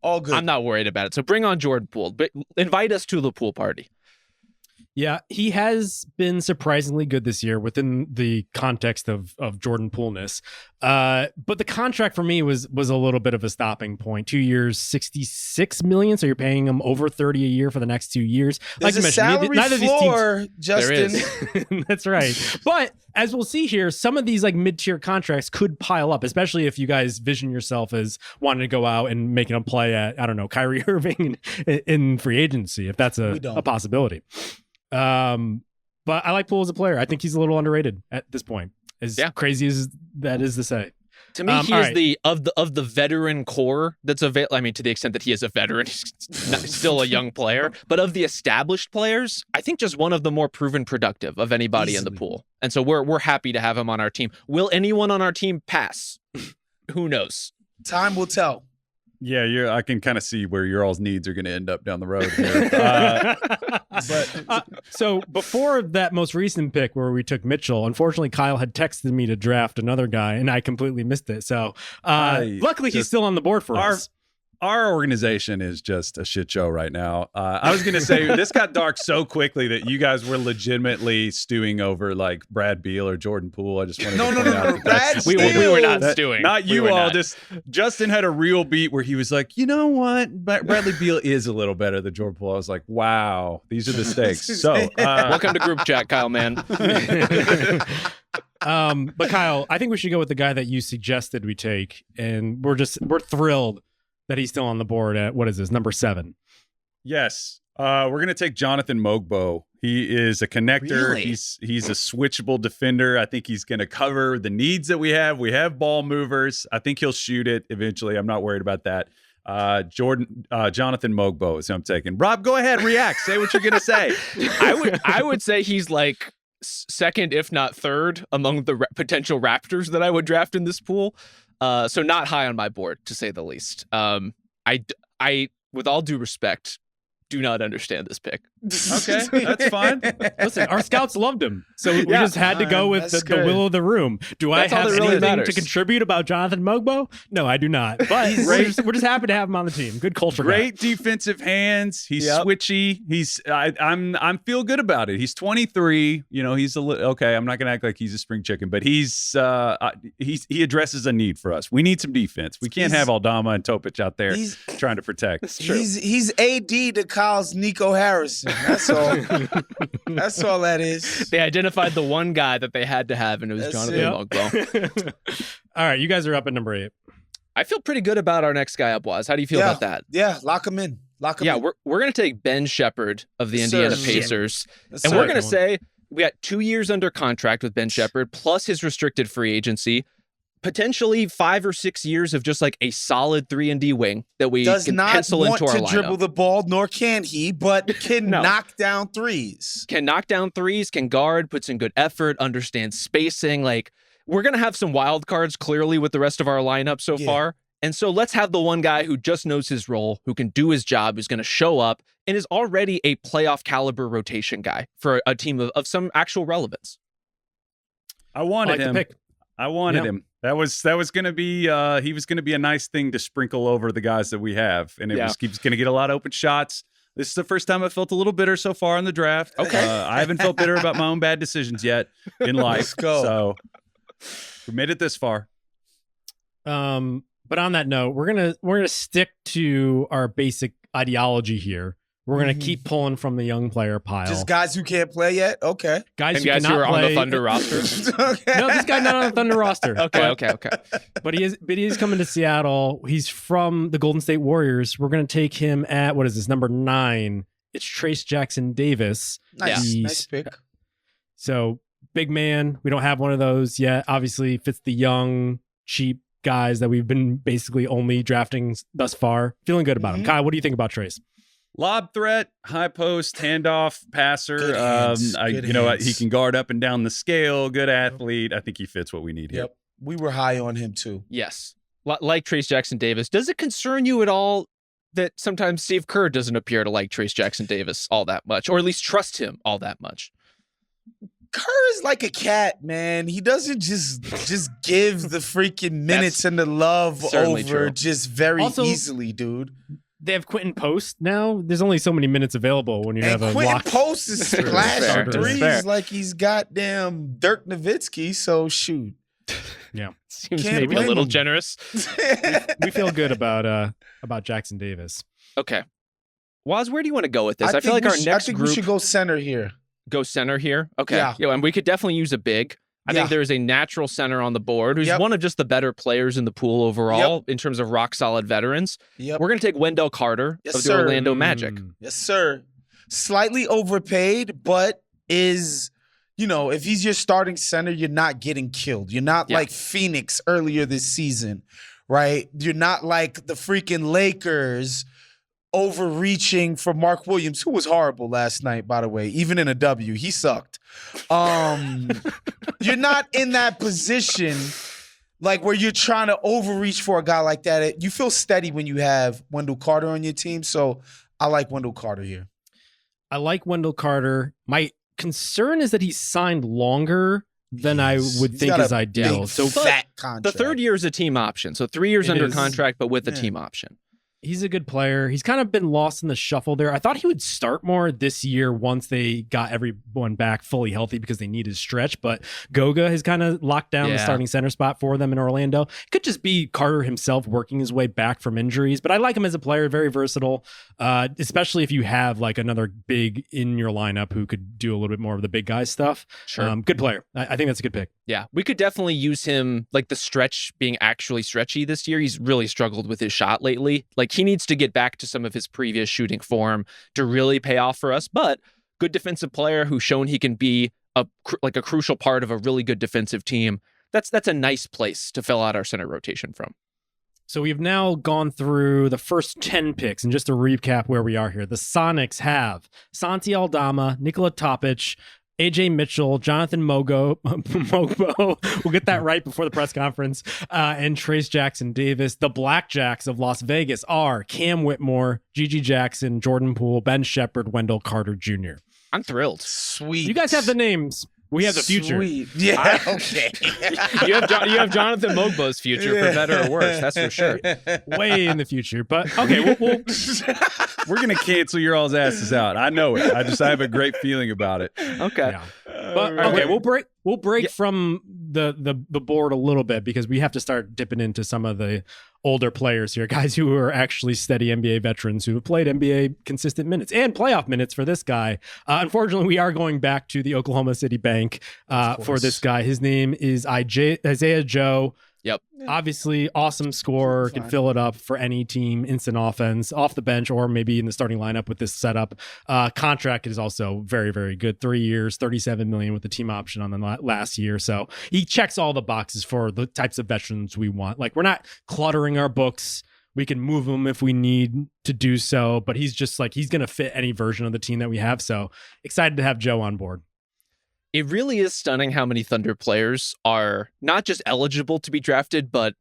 All good. I'm not worried about it. So bring on Jordan Poole, but invite us to the pool party. Yeah, he has been surprisingly good this year within the context of Jordan Poole-ness. But the contract for me was a little bit of a stopping point. 2 years, $66 million. So you're paying him over 30 a year for the next 2 years. There's you a salary neither of these floor, Justin. is. That's right. But as we'll see here, some of these like mid-tier contracts could pile up, especially if you guys vision yourself as wanting to go out and making a play at, I don't know, Kyrie Irving in free agency, if that's We don't. a possibility. But I like Poole as a player. I think he's a little underrated at this point. As crazy as that is to say. To me, he all is right. the of the veteran core that's available. I mean, to the extent that he is a veteran, he's still a young player. But of the established players, I think just one of the more proven productive of anybody in the Easily. pool. And so we're happy to have him on our team. Will anyone on our team pass? Who knows? Time will tell. Yeah, I can kind of see where your all's needs are going to end up down the road here. So before that most recent pick where we took Mitchell, unfortunately Kyle had texted me to draft another guy and I completely missed it. So luckily he's still on the board for us. Our organization is just a shit show right now. I was going to say this got dark so quickly that you guys were legitimately stewing over like Brad Beal or Jordan Poole. I just wanted to point out that that's Brad We were not Beal. stewing. Not We you were all. not. Just Justin had a real beat where he was like, you know what, Bradley Beal is a little better than Jordan Poole. I was like, wow, these are the stakes. So Welcome to group chat, Kyle, man. But Kyle, I think we should go with the guy that you suggested we take, and we're thrilled that he's still on the board at, what is this, number 7? Yes. We're gonna take Jonathan Mogbo. He is a connector. Really? He's a switchable defender. I think he's gonna cover the needs that we have. We have ball movers. I think he'll shoot it eventually. I'm not worried about that. Jonathan Mogbo is who I'm taking. Rob, go ahead, react. Say what you're gonna say. I would say he's like second, if not third, among the potential Raptors that I would draft in this pool. So not high on my board, to say the least. I, with all due respect, do not understand this pick. Okay, that's fine. Listen, our scouts loved him, so we just had to go with the will of the room. Do That's I all have that really anything matters. to contribute about Jonathan Mogbo? No, I do not. But we're just happy to have him on the team. Good culture. Great defensive hands. He's switchy. I'm feel good about it. He's 23. You know, he's okay. I'm not gonna act like he's a spring chicken, but he addresses a need for us. We need some defense. We can't have Aldama and Topic out there trying to protect. He's AD to Kyle's Nico Harrison. That's all. That's all that is. They identified the one guy that they had to have, and it was Jonathan Mogbo. All right, you guys are up at number 8. I feel pretty good about our next guy up, Wos. How do you feel about that? Yeah, lock him in. We're going to take Ben Shepherd of the Indiana Pacers. Yes, and sir. we're going to say we got 2 years under contract with Ben Shepherd, plus his restricted free agency. Potentially 5 or 6 years of just like a solid 3-and-D wing that we can pencil into our lineup. Does not want to dribble the ball, nor can he, but can knock down threes. Can knock down threes, can guard, puts in good effort, understands spacing. Like, we're going to have some wild cards clearly with the rest of our lineup so far. And so let's have the one guy who just knows his role, who can do his job, who's going to show up, and is already a playoff caliber rotation guy for a team of some actual relevance. I wanted him. I wanted him. That was going to be he was going to be a nice thing to sprinkle over the guys that we have, and he's going to get a lot of open shots. This is the first time I felt a little bitter so far in the draft. Okay, I haven't felt bitter about my own bad decisions yet in life. Let's go. So we made it this far. But on that note, we're gonna stick to our basic ideology here. We're gonna keep pulling from the young player pile. Just guys who can't play yet? Okay. Guys who are on the Thunder roster. Okay. No, this guy's not on the Thunder roster. Okay. But he is coming to Seattle. He's from the Golden State Warriors. We're gonna take him at, what is this, number 9? It's Trace Jackson Davis. Nice pick. So big man. We don't have one of those yet. Obviously fits the young, cheap guys that we've been basically only drafting thus far. Feeling good about him. Kyle, what do you think about Trace? Lob threat, high post, handoff, passer. Good hands. He can guard up and down the scale. Good athlete. I think he fits what we need here. Yep. We were high on him too. Yes. Like Trace Jackson Davis. Does it concern you at all that sometimes Steve Kerr doesn't appear to like Trace Jackson Davis all that much, or at least trust him all that much? Kerr is like a cat, man. He doesn't just give the freaking minutes and the love over true. just very Also, easily, dude. They have Quentin Post now. There's only so many minutes available when you have a Quentin lock. Post is splashing Fair. threes like he's goddamn Dirk Nowitzki. So shoot. Yeah, Seems Can't maybe a blame little him. generous. we feel good about Jackson Davis. Okay. Wos, where do you want to go with this? I feel think like our I next think group we should go center here. go center here. Okay. Yeah. And we could definitely use a big. I think there's a natural center on the board who's one of just the better players in the pool overall in terms of rock solid veterans. Yep. We're going to take Wendell Carter of the Orlando Magic. Yes, sir. Slightly overpaid, but is, if he's your starting center, you're not getting killed. You're not like Phoenix earlier this season, right? You're not like the freaking Lakers overreaching for Mark Williams, who was horrible last night, by the way, even in a W. He sucked. You're not in that position like where you're trying to overreach for a guy like that. You feel steady when you have Wendell Carter on your team, so I like Wendell Carter here. I like Wendell Carter. My concern is that he's signed longer than I would think is ideal. So fat contract. The third year is a team option. So 3 years under contract, but with a team option. He's a good player. He's kind of been lost in the shuffle there. I thought he would start more this year once they got everyone back fully healthy because they need his stretch. But Goga has kind of locked down the starting center spot for them in Orlando. It could just be Carter himself working his way back from injuries. But I like him as a player, very versatile, especially if you have like another big in your lineup who could do a little bit more of the big guy stuff. Sure. Good player. I think that's a good pick. Yeah, we could definitely use him, like the stretch being actually stretchy this year. He's really struggled with his shot lately. Like he needs to get back to some of his previous shooting form to really pay off for us. But good defensive player who's shown he can be a crucial part of a really good defensive team. That's a nice place to fill out our center rotation from. So we've now gone through the first 10 picks, and just to recap where we are here, the Sonics have Santi Aldama, Nikola Topic, AJ Mitchell, Jonathan Mogbo, we'll get that right before the press conference, and Trace Jackson Davis. The Blackjacks of Las Vegas are Cam Whitmore, Gigi Jackson, Jordan Poole, Ben Shepherd, Wendell Carter Jr. I'm thrilled. Sweet. You guys have the names. We have the future. Sweet. Yeah. Okay. You have Jonathan Mogbo's future, for better or worse. That's for sure. Way in the future. But okay, We're gonna cancel your all's asses out. I know it. I have a great feeling about it. Okay. Yeah. But okay, we'll break from the board a little bit because we have to start dipping into some of the older players here, guys who are actually steady NBA veterans who have played NBA consistent minutes and playoff minutes for this guy. Unfortunately, we are going back to the Oklahoma City Bank for this guy. His name is Isaiah Joe. Yep. Obviously, awesome scorer, can fill it up for any team, instant offense, off the bench, or maybe in the starting lineup with this setup. Contract is also very, very good. 3 years, $37 million with the team option on the last year. So he checks all the boxes for the types of veterans we want. Like, we're not cluttering our books. We can move him if we need to do so, but he's just like, he's going to fit any version of the team that we have. So excited to have Joe on board. It really is stunning how many Thunder players are not just eligible to be drafted, but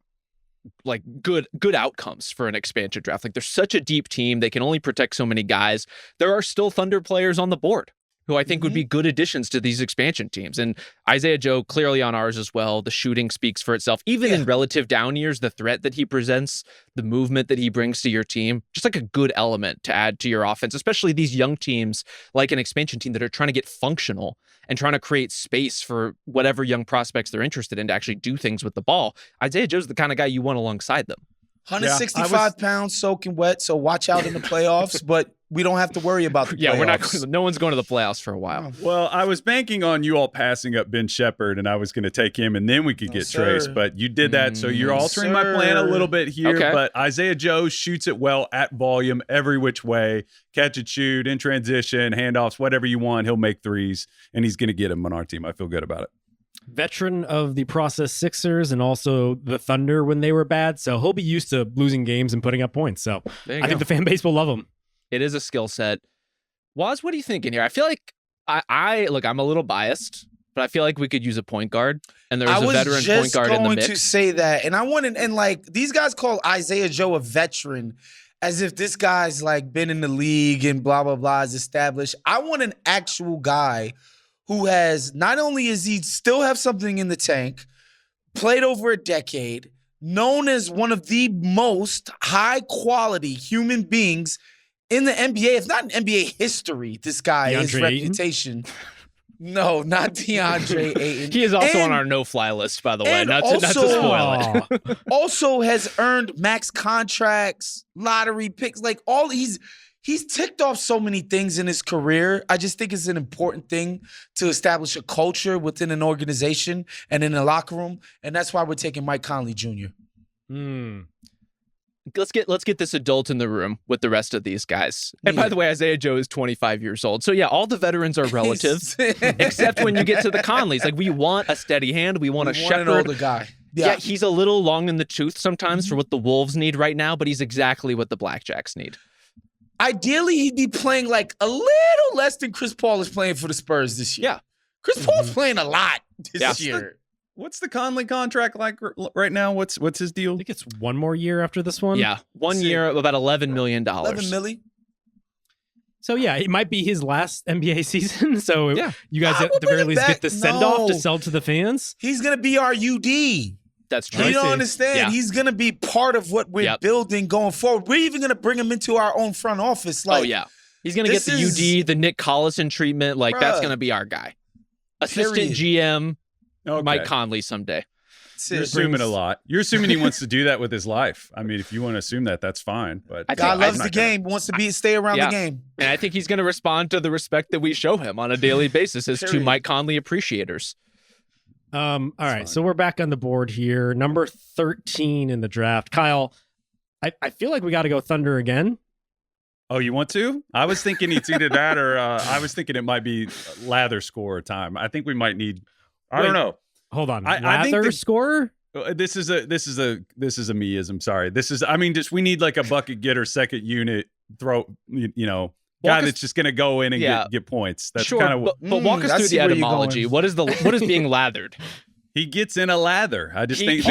like good outcomes for an expansion draft. Like, they're such a deep team. They can only protect so many guys. There are still Thunder players on the board who I think would be good additions to these expansion teams. And Isaiah Joe clearly on ours as well. The shooting speaks for itself. Even in relative down years, the threat that he presents, the movement that he brings to your team, just like a good element to add to your offense, especially these young teams like an expansion team that are trying to get functional and trying to create space for whatever young prospects they're interested in to actually do things with the ball. Isaiah Joe's the kind of guy you want alongside them. 165 pounds soaking wet, so watch out in the playoffs, but we don't have to worry about the playoffs. No one's going to the playoffs for a while. Well, I was banking on you all passing up Ben Shepherd, and I was going to take him, and then we could get Trace, but you did that, so you're altering my plan a little bit here. Okay. But Isaiah Joe shoots it well at volume, every which way, catch and shoot, in transition, handoffs, whatever you want. He'll make threes, and he's going to get them on our team. I feel good about it. Veteran of the process Sixers and also the Thunder when they were bad. So he'll be used to losing games and putting up points. So I think the fan base will love him. It is a skill set. Wos, what are you thinking here? I feel like I'm a little biased, but I feel like we could use a point guard, and there's a veteran point guard in the mix. I was just going to say that, and I wanted, and like these guys call Isaiah Joe a veteran, as if this guy's like been in the league and blah blah blah is established. I want an actual guy who has, not only is he still have something in the tank, played over a decade, known as one of the most high quality human beings in the NBA, if not in NBA history. This guy, his reputation. No, not DeAndre Ayton. He is also on our no-fly list, by the way. Not to spoil it. Also has earned max contracts, lottery picks, like all He's ticked off so many things in his career. I just think it's an important thing to establish a culture within an organization and in a locker room, and that's why we're taking Mike Conley Jr. Let's get this adult in the room with the rest of these guys. And by the way, Isaiah Joe is 25 years old. So yeah, all the veterans are relative, except when you get to the Conleys. Like, we want a steady hand. We want a Shepherd. An older guy. Yeah, he's a little long in the tooth sometimes for what the Wolves need right now, but he's exactly what the Blackjacks need. Ideally, he'd be playing like a little less than Chris Paul is playing for the Spurs this year. Yeah. Chris Paul's playing a lot this year. What's the Conley contract like right now? What's his deal? I think it's one more year after this one. Yeah, 1 year, about $11 million. 11 milli. So yeah, it might be his last NBA season. So you guys at the very least get the send-off to sell to the fans. He's going to be our UD. That's true. You don't see. understand. Yeah. He's going to be part of what we're building going forward. We're even going to bring him into our own front office. Like, oh, yeah. He's going to get the UD, the Nick Collison treatment. Like, that's going to be our guy. Assistant GM, Mike Conley someday. You're assuming a lot. You're assuming he wants to do that with his life. I mean, if you want to assume that, that's fine. But God loves the game, wants to stay around the game. And I think he's going to respond to the respect that we show him on a daily basis as two Mike Conley appreciators. All right, so we're back on the board here. Number 13 in the draft. Kyle, I feel like we got to go Thunder again. Oh, you want to? I was thinking it's either that or I was thinking it might be Lather score time. I think we might need. I don't know. Hold on, I think Lather scorer. This is a meism. Sorry, we need like a bucket getter, second unit throw. Guy that's just gonna go in and get points. That's kind of. But walk us through the etymology. What is being lathered? He gets in a lather. I just think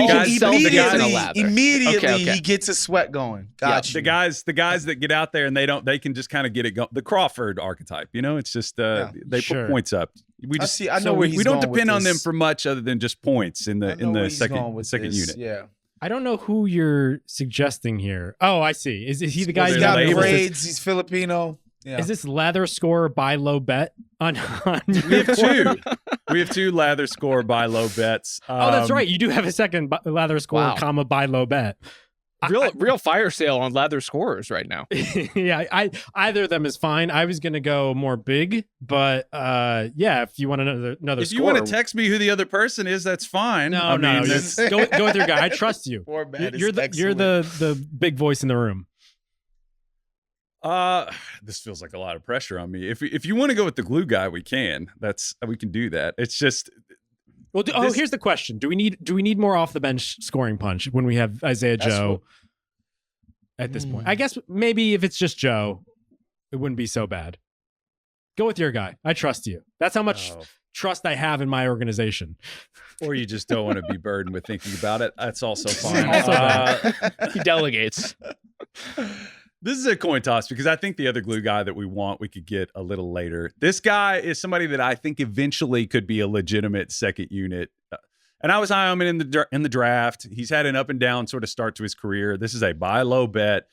immediately he gets a sweat going. Gotcha. The guys that get out there and they can just kind of get it going. The Crawford archetype, it's just they put points up. We just I know where he's we don't going depend with on them this. for much other than just points in the second unit. Yeah. I don't know who you're suggesting here. Oh, I see. Is he the guy? He's got braids. He's Filipino. Yeah. Is this lather score buy low bet on We have two. We have two lather score buy low bets. Oh, that's right. You do have a second lather score, comma buy low bet. Real fire sale on lather scorers right now. Yeah, either of them is fine. I was gonna go more big, but if you want another if score, you want to text me who the other person is, that's fine. No, just go with your guy. I trust you. You're the big voice in the room. This feels like a lot of pressure on me. If you want to go with the glue guy, we can. We can do that. It's just. Well, here's the question: Do we need more off the bench scoring punch when we have Isaiah Joe at this point? I guess maybe if it's just Joe, it wouldn't be so bad. Go with your guy. I trust you. That's how much trust I have in my organization. Or you just don't want to be burdened with thinking about it. That's also fine. He delegates. This is a coin toss because I think the other glue guy that we want, we could get a little later. This guy is somebody that I think eventually could be a legitimate second unit. And I was high on him in the draft. He's had an up and down sort of start to his career. This is a buy low bet.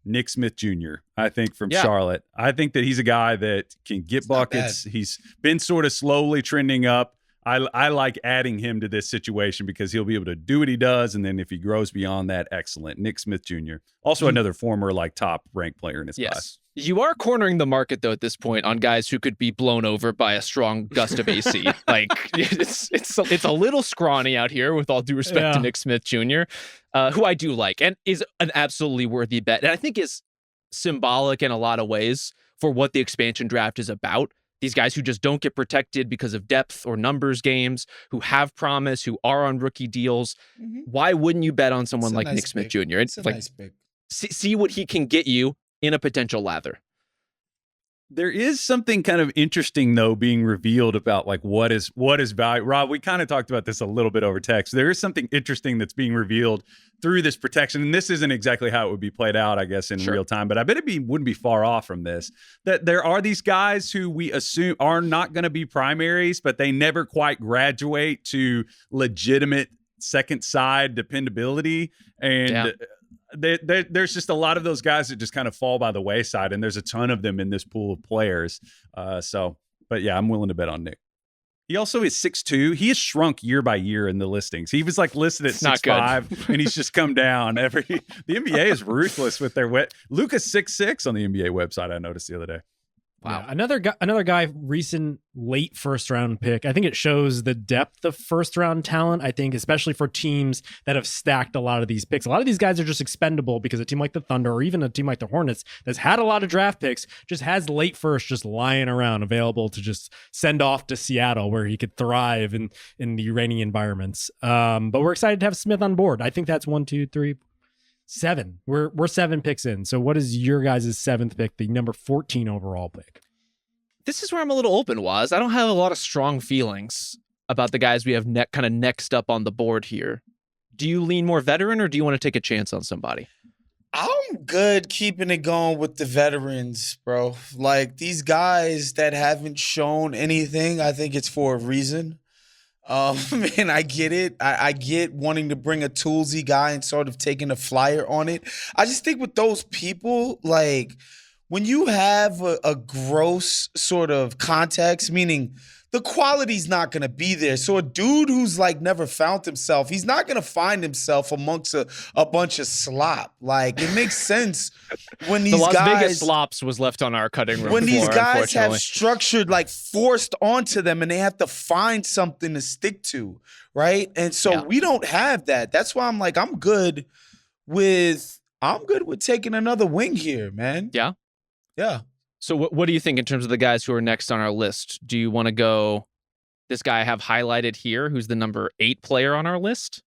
Nick Smith Jr., I think, from Charlotte. I think that he's a guy that can get buckets. He's been sort of slowly trending up. I like adding him to this situation because he'll be able to do what he does, and then if he grows beyond that, excellent. Nick Smith Jr., also another former top ranked player in his class. You are cornering the market though at this point on guys who could be blown over by a strong gust of AC. Like it's a little scrawny out here, with all due respect to Nick Smith Jr., who I do like and is an absolutely worthy bet, and I think is symbolic in a lot of ways for what the expansion draft is about. These guys who just don't get protected because of depth or numbers games, who have promise, who are on rookie deals. Mm-hmm. Why wouldn't you bet on someone like Nick Smith Jr.? It's like nice pick. See what he can get you in a potential lather. There is something kind of interesting, though, being revealed about what is value. Rob, we kind of talked about this a little bit over text. There is something interesting that's being revealed through this protection. And this isn't exactly how it would be played out, I guess, in real time. But I bet wouldn't be far off from this. That there are these guys who we assume are not going to be primaries, but they never quite graduate to legitimate second side dependability. And there's just a lot of those guys that just kind of fall by the wayside, and there's a ton of them in this pool of players. But yeah, I'm willing to bet on Nick. He also is 6'2". He has shrunk year by year in the listings. He was listed at 6'5", and he's just come down. The NBA is ruthless with their Luka's 6'6" on the NBA website. I noticed the other day. Wow. Yeah, another guy, recent late first round pick. I think it shows the depth of first round talent. I think especially for teams that have stacked a lot of these picks. A lot of these guys are just expendable because a team like the Thunder or even a team like the Hornets that's had a lot of draft picks just has late first just lying around available to just send off to Seattle where he could thrive in the rainy environments. But we're excited to have Smith on board. I think that's 1, 2, 3, 7. We're 7 picks in. So what is your guys' 7th pick, the number 14 overall pick? This is where I'm a little open, Woz. I don't have a lot of strong feelings about the guys we have kind of next up on the board here. Do you lean more veteran, or do you want to take a chance on somebody? I'm good keeping it going with the veterans, bro. These guys that haven't shown anything, I think it's for a reason. Man, I get it. I get wanting to bring a toolsy guy and sort of taking a flyer on it. I just think with those people, like when you have a gross sort of context, meaning the quality's not going to be there. So a dude who's like never found himself, he's not going to find himself amongst a bunch of slop. Like it makes sense when these The Las guys, Vegas slops was left on our cutting room when floor, these guys have unfortunately. structured like forced onto them and they have to find something to stick to, right? And so we don't have that. That's why I'm like, I'm good with taking another wing here, man. Yeah? Yeah. So what do you think in terms of the guys who are next on our list? Do you want to go this guy I have highlighted here, who's the number 8 player on our list?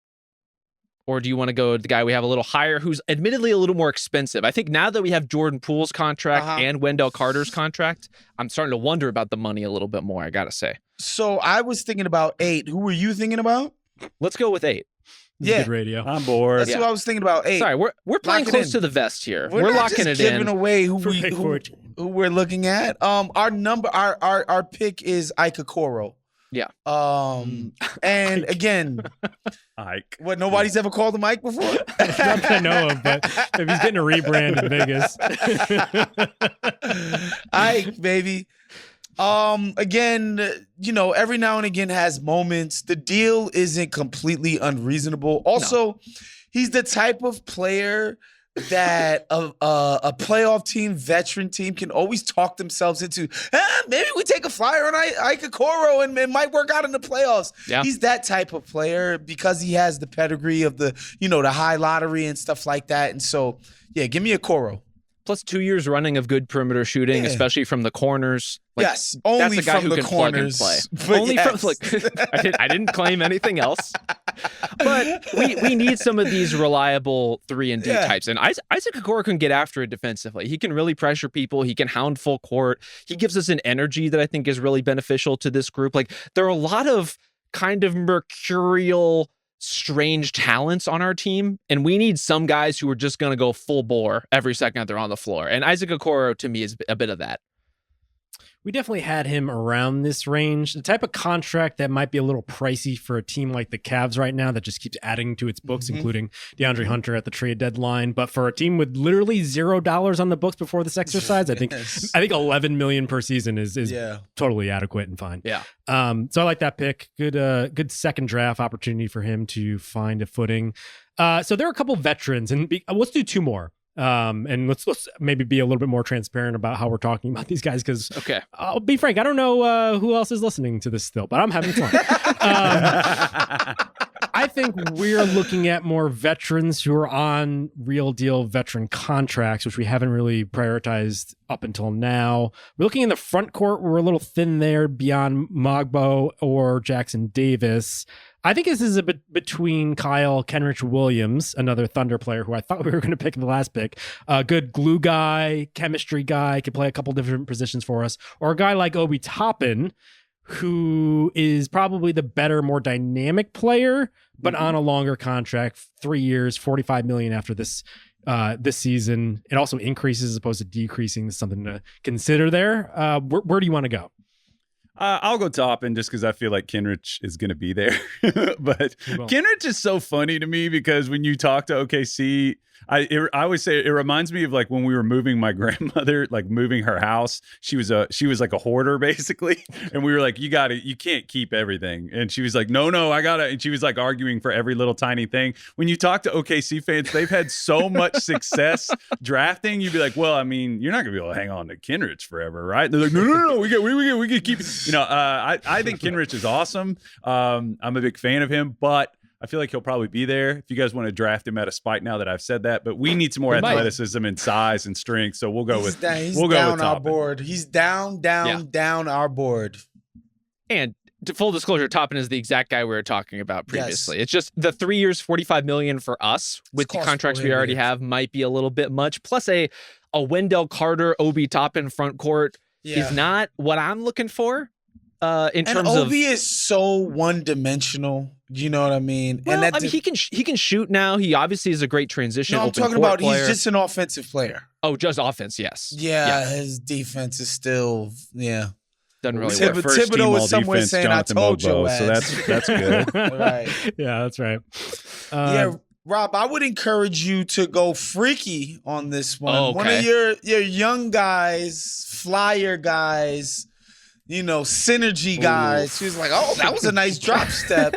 Or do you want to go the guy we have a little higher, who's admittedly a little more expensive? I think now that we have Jordan Poole's contract and Wendell Carter's contract, I'm starting to wonder about the money a little bit more, I got to say. So I was thinking about 8. Who were you thinking about? Let's go with 8. Good radio. I'm bored. That's what I was thinking about. 8. Sorry, we're playing Lock it close in. to the vest here. We're not locking just it giving in. away who we're looking at. Our pick is Ike Okoro. Yeah. And again, Ike. what, nobody's ever called him Ike before? Not that I know of, but if he's getting a rebrand in Vegas. Ike, baby. Again, every now and again has moments. The deal isn't completely unreasonable. Also, he's the type of player that a playoff team, veteran team can always talk themselves into, maybe we take a flyer on Ike Okoro and it might work out in the playoffs. Yeah. He's that type of player because he has the pedigree of the high lottery and stuff like that. And so, yeah, give me Okoro. Plus 2 years running of good perimeter shooting, especially from the corners. Like, yes, only that's a guy from who the can corners. plug and play. Only from I didn't claim anything else. But we need some of these reliable 3-and-D types. And Isaac Okoro can get after it defensively. He can really pressure people. He can hound full court. He gives us an energy that I think is really beneficial to this group. Like there are a lot of kind of mercurial, strange talents on our team, and we need some guys who are just going to go full bore every second they're on the floor. And Isaac Okoro, to me, is a bit of that. We definitely had him around this range. The type of contract that might be a little pricey for a team like the Cavs right now that just keeps adding to its books, including DeAndre Hunter at the trade deadline. But for a team with literally $0 on the books before this exercise, I think $11 million per season is totally adequate and fine. Yeah. So I like that pick. Good second draft opportunity for him to find a footing. So there are a couple veterans, and let's do 2 more. And let's maybe be a little bit more transparent about how we're talking about these guys, because I'll be frank, I don't know who else is listening to this still, but I'm having fun. I think we're looking at more veterans who are on real deal veteran contracts, which we haven't really prioritized up until now. We're looking in the front court. We're a little thin there beyond Mogbo or Jackson Davis. I think this is a bit between Kyle Kenrich Williams, another Thunder player who I thought we were going to pick in the last pick, a good glue guy, chemistry guy, could play a couple different positions for us, or a guy like Obi Toppin, who is probably the better, more dynamic player, but on a longer contract, 3 years, $45 million after this season. It also increases as opposed to decreasing. Is something to consider there. Where do you want to go? I'll go Toppin just because I feel like Kenrich is going to be there. But Kenrich is so funny to me because when you talk to OKC, I always say it reminds me of like when we were moving my grandmother, like moving her house. She was like a hoarder basically, and we were like, you can't keep everything. And she was like, no, I gotta. And she was like arguing for every little tiny thing. When you talk to OKC fans, they've had so much success drafting. You'd be like, well, I mean, you're not gonna be able to hang on to Kenrich forever, right? And they're like, no, we can keep. I think Kenrich is awesome. I'm a big fan of him, but I feel like he'll probably be there if you guys want to draft him at a spike now that I've said that. But we need some more athleticism and size and strength. So we'll go with our board. He's down our board. And to full disclosure, Toppin is the exact guy we were talking about previously. Yes. It's just the 3 years, $45 million for us with the contracts we already have might be a little bit much. Plus a Wendell Carter, Obi Toppin front court is not what I'm looking for. In terms of Obi is so one-dimensional. You know what I mean? Well, and he can shoot now. He obviously is a great transition. No, I'm talking about he's just an offensive player. Oh, just offense, yes. Yeah, his defense is still Doesn't really Tib- work. First team Thibodeau was all somewhere defense, saying, "I Jonathan told your Mogbo," so ass. that's good. Right. Yeah, that's right. Yeah, Rob, I would encourage you to go freaky on this one. Oh, One of okay. your young guys, flyer guys, synergy guys. She was like, "Oh, that was a nice drop step."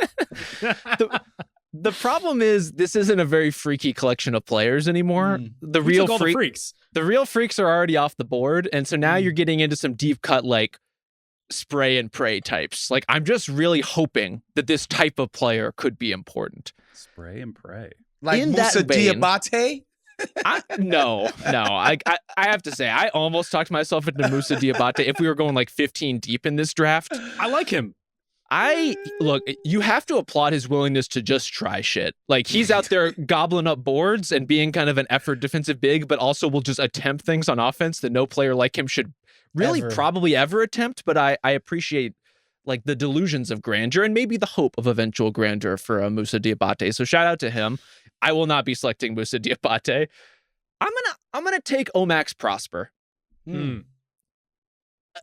The problem is this isn't a very freaky collection of players anymore. The We real took all the freaks. the real freaks are already off the board, and so now you're getting into some deep cut like spray and pray types. Like I'm just really hoping that this type of player could be important. Spray and pray. Like In that Musa vein- Diabate. No. I have to say I almost talked myself into Musa Diabate if we were going like 15 deep in this draft. I like him. Look, you have to applaud his willingness to just try shit. Like he's out there gobbling up boards and being kind of an effort defensive big, but also will just attempt things on offense that no player like him should really probably ever attempt. But I appreciate like the delusions of grandeur and maybe the hope of eventual grandeur for Musa Diabate. So shout out to him. I will not be selecting Musa Diabate. I'm gonna take Omax Prosper.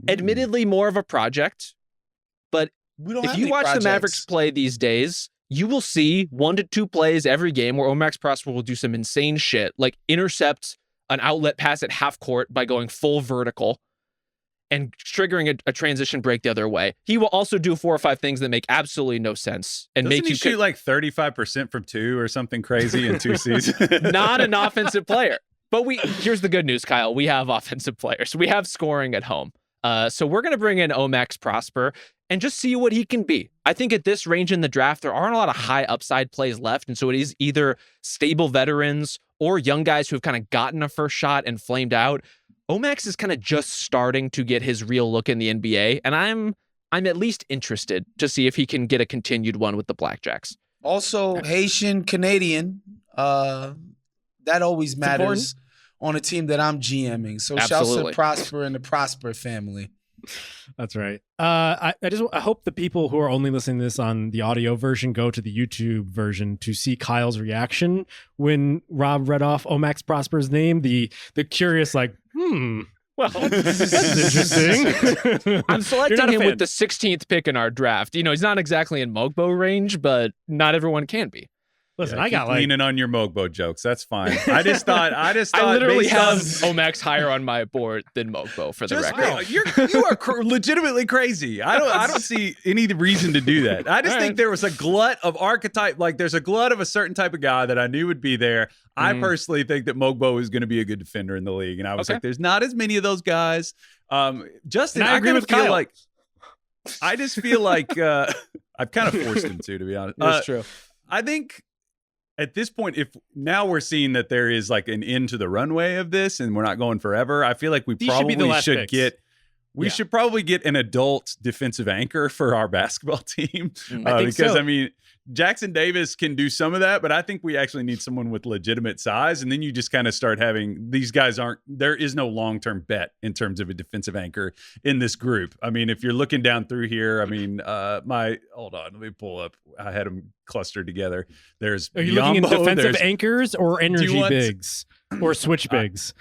Admittedly, more of a project, but We don't if have you any watch projects. the Mavericks play these days, you will see 1 to 2 plays every game where Omax Prosper will do some insane shit, like intercept an outlet pass at half court by going full vertical and triggering a transition break the other way. He will also do 4 or 5 things that make absolutely no sense and Doesn't make he you shoot like 35% from 2 or something crazy in 2 seasons? not an offensive player. But here's the good news, Kyle. We have offensive players. We have scoring at home. So we're going to bring in Omax Prosper and just see what he can be. I think at this range in the draft, there aren't a lot of high upside plays left. And so it is either stable veterans or young guys who have kind of gotten a first shot and flamed out. Omax is kind of just starting to get his real look in the NBA. And I'm at least interested to see if he can get a continued one with the Blackjacks. Also, Haitian Canadian. That always matters on a team that I'm GMing. So shouts Absolutely. to Prosper and the Prosper family. That's right. I hope the people who are only listening to this on the audio version go to the YouTube version to see Kyle's reaction when Rob read off Omax Prosper's name. The curious, like, well, that's interesting. I'm selecting You're not a him fan. with the 16th pick in our draft. He's not exactly in Mogbo range, but not everyone can be. Listen, Yeah, I got keep like leaning on your Mogbo jokes. That's fine. I just thought. I literally based have on- Omax higher on my board than Mogbo for the Just record. you are legitimately crazy. I don't see any reason to do that. I just think there was a glut of archetype. Like there's a glut of a certain type of guy that I knew would be there. I personally think that Mogbo is going to be a good defender in the league, and I was like, there's not as many of those guys. Justin, And I agree kinda with feel Kyle. like I just feel like I've kind of forced him to be honest. That's true. I think. At this point, if now we're seeing that there is like an end to the runway of this and we're not going forever, I feel like we These should be the probably last should picks. get we should probably get an adult defensive anchor for our basketball team. I think Because so. I mean, Jackson Davis can do some of that, but I think we actually need someone with legitimate size. And then you just kind of start having these guys there is no long-term bet in terms of a defensive anchor in this group. I mean, if you're looking down through here, I mean, hold on, let me pull up. I had them clustered together. There's Are you looking Biombo, at defensive there's- anchors or energy want- bigs or switch bigs?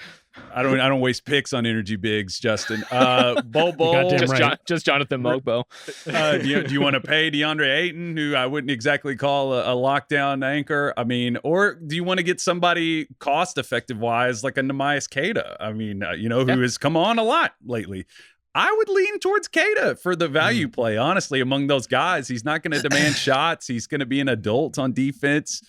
I don't waste picks on energy bigs, Justin. Bol Goddamn Just, right. just Jonathan Mogbo. do you want to pay DeAndre Ayton, who I wouldn't exactly call a lockdown anchor? I mean, or do you want to get somebody cost effective wise like a Nehemias Queta? I mean, who has come on a lot lately. I would lean towards Queta for the value play, honestly, among those guys. He's not going to demand shots. He's going to be an adult on defense.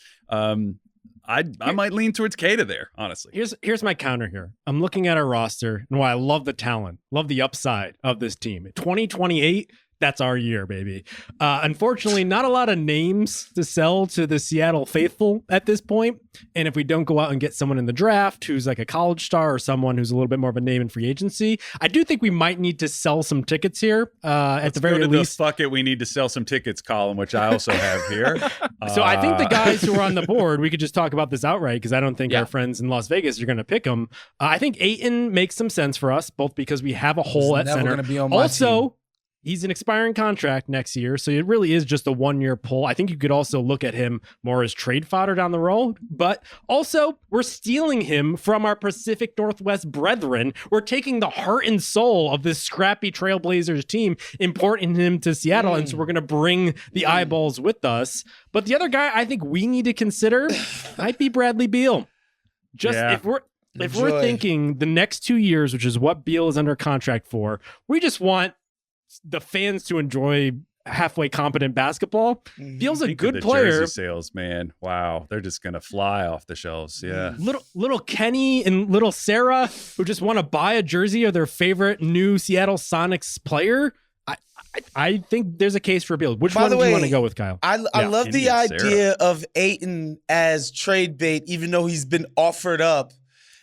I might lean towards Queta there, honestly. Here's my counter here. I'm looking at our roster and why I love the talent, love the upside of this team. 2028, that's our year, baby. Unfortunately, not a lot of names to sell to the Seattle faithful at this point. And if we don't go out and get someone in the draft who's like a college star or someone who's a little bit more of a name in free agency, I do think we might need to sell some tickets here at the very Go to least. the fuck it, we need to sell some tickets column, which I also have here. So I think the guys who are on the board, we could just talk about this outright because I don't think our friends in Las Vegas are going to pick them. I think Ayton makes some sense for us, both because we have a hole at never center. gonna be on my Also, team. He's an expiring contract next year, so it really is just a 1-year pull. I think you could also look at him more as trade fodder down the road, but also we're stealing him from our Pacific Northwest brethren. We're taking the heart and soul of this scrappy Trailblazers team, importing him to Seattle, and so we're going to bring the eyeballs with us. But the other guy I think we need to consider might be Bradley Beal. If we're thinking the next 2 years, which is what Beal is under contract for, we just want the fans to enjoy halfway competent basketball. Beal's a good player. Jersey sales, man. Wow. They're just going to fly off the shelves. Yeah. Little Kenny and little Sarah who just want to buy a jersey of their favorite new Seattle Sonics player. I think there's a case for Beal. Which one do you want to go with, Kyle? I love the idea of Ayton as trade bait, even though he's been offered up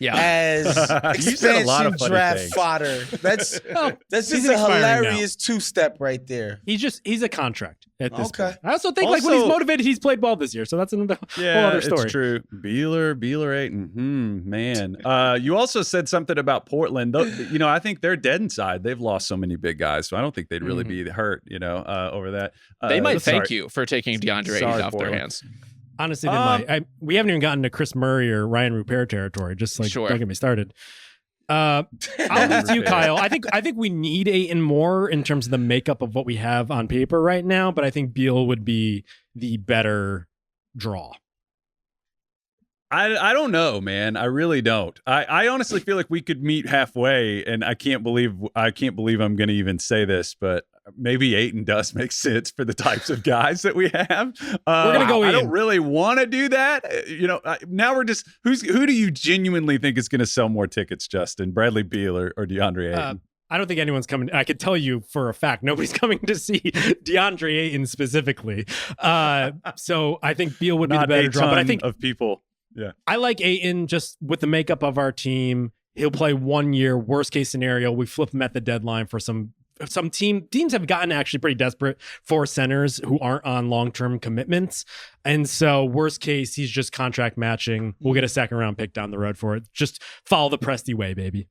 as expansion draft fodder. That's just a hilarious two-step right there. He's a contract at this point. I also think like when he's motivated, he's played well this year. So that's another whole other story. It's true. Bealer Ayton. Man. You also said something about Portland. I think they're dead inside. They've lost so many big guys, so I don't think they'd really be hurt, over that. They might thank you for taking DeAndre Ayton off their hands. Honestly, they might. We haven't even gotten to Chris Murray or Ryan Rupert territory. Just like, don't get me started. I'll leave to you, Kyle. I think we need Ayton more in terms of the makeup of what we have on paper right now, but I think Beal would be the better draw. I don't know, man. I really don't. I honestly feel like we could meet halfway, and I can't believe I'm going to even say this, but maybe Ayton does make sense for the types of guys that we have. We're gonna go. I don't really want to do that. Now we're just who do you genuinely think is going to sell more tickets, Justin? Bradley Beal or DeAndre Ayton? I don't think anyone's coming. I could tell you for a fact nobody's coming to see DeAndre Ayton specifically. So I think Beal would be the better draw. But I think of people. Yeah, I like Ayton just with the makeup of our team. He'll play 1 year. Worst case scenario, we flip him at the deadline for some teams have gotten actually pretty desperate for centers who aren't on long-term commitments. And so worst case, he's just contract matching. We'll get a second round pick down the road for it. Just follow the Presti way, baby.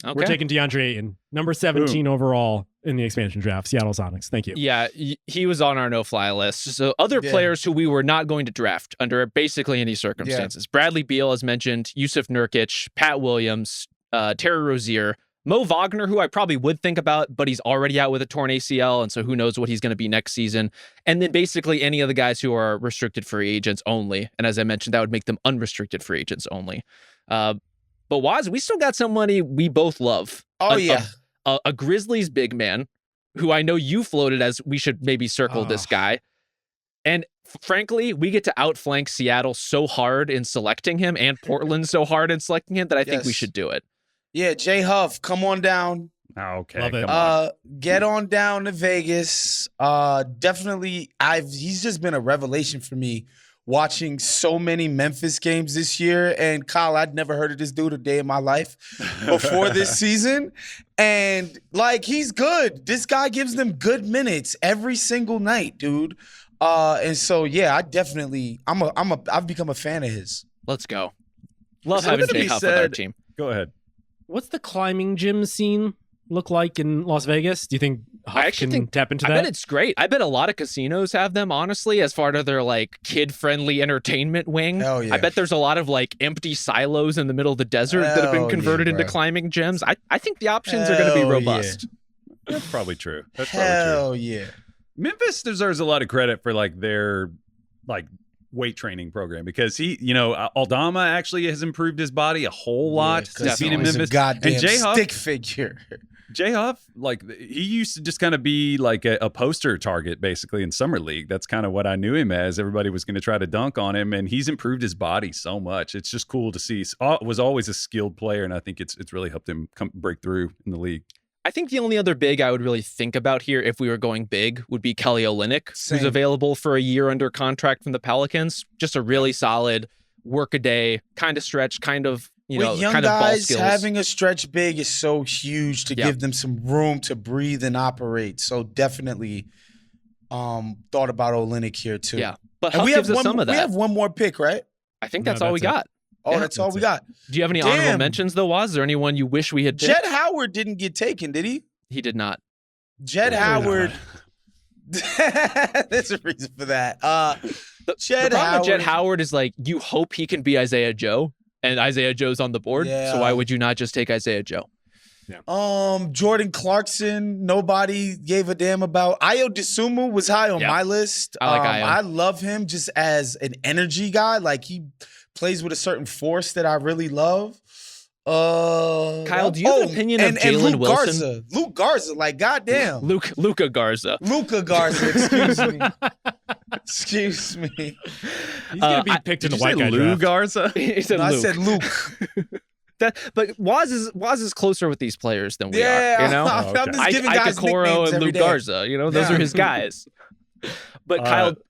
Okay. We're taking DeAndre Ayton, number 17 overall in the expansion draft, Seattle Sonics. Thank you. Yeah, he was on our no-fly list. So other players who we were not going to draft under basically any circumstances. Bradley Beal, as mentioned, Yusuf Nurkic, Pat Williams, Terry Rozier, Mo Wagner, who I probably would think about, but he's already out with a torn ACL, and so who knows what he's going to be next season. And then basically any of the guys who are restricted free agents only. And as I mentioned, that would make them unrestricted free agents only. But Woz, we still got somebody we both love. A Grizzlies big man, who I know you floated as we should maybe circle this guy. And frankly, we get to outflank Seattle so hard in selecting him and Portland so hard in selecting him that I think we should do it. Yeah, Jay Huff, come on down. Okay, love it. Come on. Get on down to Vegas. Definitely, he's just been a revelation for me watching so many Memphis games this year. And Kyle, I'd never heard of this dude a day in my life before this season. And like, he's good. This guy gives them good minutes every single night, dude. And so, yeah, I've become a fan of his. Let's go. Love having Jay Huff with our team. Go ahead. What's the climbing gym scene look like in Las Vegas? Do you think Huff can tap into that? I bet it's great. I bet a lot of casinos have them, honestly, as part of their like kid-friendly entertainment wing. Hell yeah. I bet there's a lot of like empty silos in the middle of the desert that have been converted into climbing gyms. I think the options are going to be robust. Yeah. That's probably true. Hell yeah. Memphis deserves a lot of credit for like their like weight training program because Aldama actually has improved his body a whole lot since seen in Memphis. Goddamn and Jay Huff, stick figure. Jay Huff, like he used to just kind of be like a poster target basically in summer league. That's kind of what I knew him as. Everybody was going to try to dunk on him, and he's improved his body so much. It's just cool to see. Was always a skilled player, and I think it's really helped him break through in the league. I think the only other big I would really think about here if we were going big would be Kelly Olynyk, who's available for a year under contract from the Pelicans. Just a really solid work-a-day kind of stretch, kind of, with young kind of ball guys, skills. having a stretch big is so huge to give them some room to breathe and operate. So definitely thought about Olynyk here too. Yeah, but Huff gives us some of that. We have one more pick, right? I think that's all we got. Oh, that's all we got. Do you have any honorable mentions, though, Woz? Is there anyone you wish we had picked? Jett Howard didn't get taken, did he? He did not. Jed Howard. There's a reason for that. The problem with Jed Howard is like you hope he can be Isaiah Joe, and Isaiah Joe's on the board. Yeah. So why would you not just take Isaiah Joe? Yeah. Jordan Clarkson, nobody gave a damn about. Ayo Dosunmu was high on my list. I like Ayo. I love him just as an energy guy. Like he plays with a certain force that I really love. Kyle, do you have an opinion of Jalen Wilson? Luke Garza, like goddamn. Luka Garza. Luka Garza, excuse me. Excuse me. He's gonna be picked in the white guy Lou draft. Garza? He said No, I Luke. said Luke. But Woz is closer with these players than we are. You know, I'm just giving Ike guys Okoro nicknames and every Luke day. Garza. You know, those are his guys. But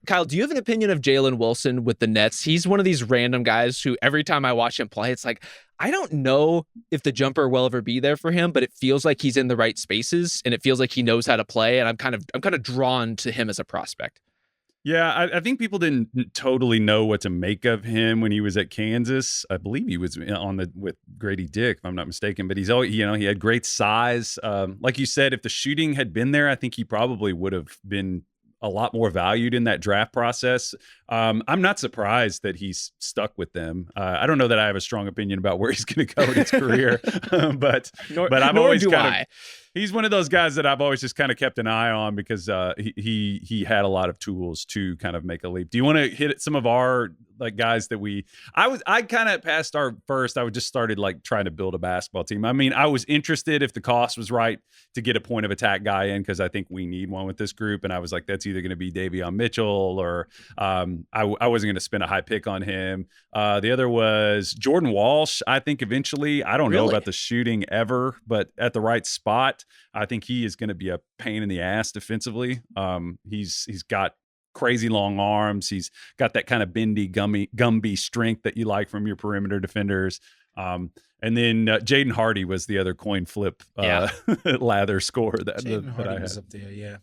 Kyle, do you have an opinion of Jalen Wilson with the Nets? He's one of these random guys who every time I watch him play, it's like, I don't know if the jumper will ever be there for him, but it feels like he's in the right spaces and it feels like he knows how to play. And I'm kind of drawn to him as a prospect. Yeah, I think people didn't totally know what to make of him when he was at Kansas. I believe he was with Grady Dick, if I'm not mistaken. But he's always, he had great size. Like you said, if the shooting had been there, I think he probably would have been a lot more valued in that draft process. I'm not surprised that he's stuck with them. I don't know that I have a strong opinion about where he's going to go in his career, but I'm always kind of. He's one of those guys that I've always just kind of kept an eye on because he had a lot of tools to kind of make a leap. Do you want to hit some of our guys that I kind of passed our first. I just started trying to build a basketball team. I mean, I was interested if the cost was right to get a point of attack guy in because I think we need one with this group. And I was like, that's either going to be Davion Mitchell or I wasn't going to spend a high pick on him. The other was Jordan Walsh. I think eventually, I don't know about the shooting ever, but at the right spot, I think he is going to be a pain in the ass defensively. He's got crazy long arms. He's got that kind of bendy, Gumby strength that you like from your perimeter defenders. And then Jaden Hardy was the other coin flip lather score that I had. Was up there, yeah.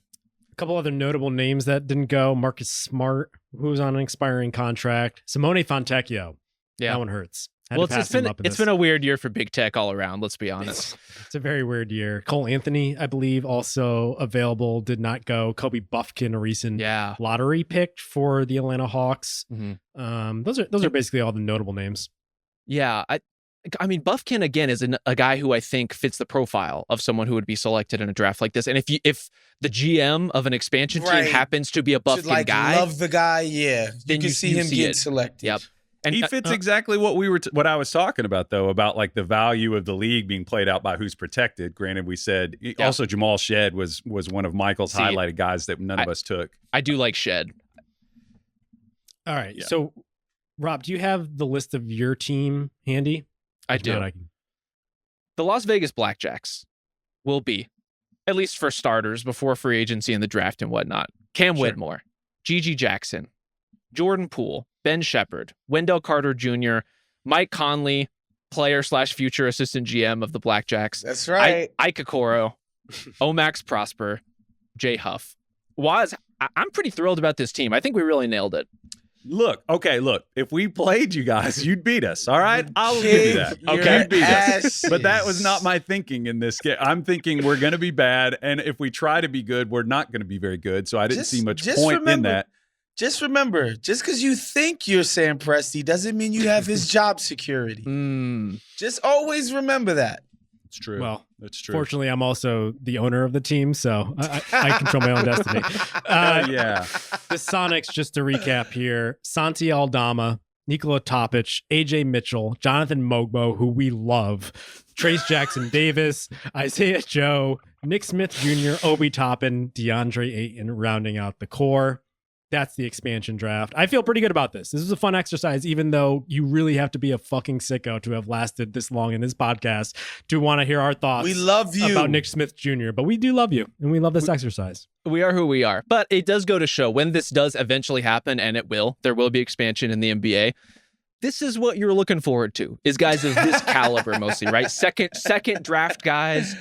A couple other notable names that didn't go. Marcus Smart, who's on an expiring contract. Simone Fontecchio. Yeah. That one hurts. Well, it's been a weird year for Big Tech all around. Let's be honest. It's a very weird year. Cole Anthony, I believe, also available, did not go. Kobe Buffkin, a recent lottery pick for the Atlanta Hawks. Mm-hmm. Those are basically all the notable names. Yeah, I mean, Buffkin again is a guy who I think fits the profile of someone who would be selected in a draft like this. And if the GM of an expansion team happens to be a Buffkin guy, love the guy, then you can see him get selected. Yep. And he fits exactly what I was talking about, though, about the value of the league being played out by who's protected. Granted, we said also Jamal Shed was one of Michael's highlighted guys that none of us took. I do like Shed. All right. Yeah. So, Rob, do you have the list of your team handy? I do. The Las Vegas Blackjacks will be, at least for starters, before free agency and the draft and whatnot, Cam Whitmore, Gigi Jackson, Jordan Poole, Ben Shepherd, Wendell Carter Jr., Mike Conley, player/future assistant GM of the Blackjacks. That's right. Ike Okoro, Omax Prosper, Jay Huff. I'm pretty thrilled about this team. I think we really nailed it. Look, if we played you guys, you'd beat us. All right. I'll give you that. Okay. You'd beat us. But that was not my thinking in this game. I'm thinking we're going to be bad. And if we try to be good, we're not going to be very good. So I didn't see much point in that. Just remember, just because you think you're Sam Presti doesn't mean you have his job security. Just always remember that. It's true. Well, that's true. Fortunately, I'm also the owner of the team, so I control my own destiny. The Sonics, just to recap here, Santi Aldama, Nikola Topic, AJ Mitchell, Jonathan Mogbo, who we love, Trace Jackson Davis, Isaiah Joe, Nick Smith Jr., Obi Toppin, DeAndre Ayton rounding out the core. That's the expansion draft. I feel pretty good about this. This is a fun exercise, even though you really have to be a fucking sicko to have lasted this long in this podcast to want to hear our thoughts. We love you about Nick Smith Jr., but we do love you, and we love this exercise. We are who we are. But it does go to show when this does eventually happen, and there will be expansion in the NBA. This is what you're looking forward to, is guys of this caliber mostly, right? Second draft guys,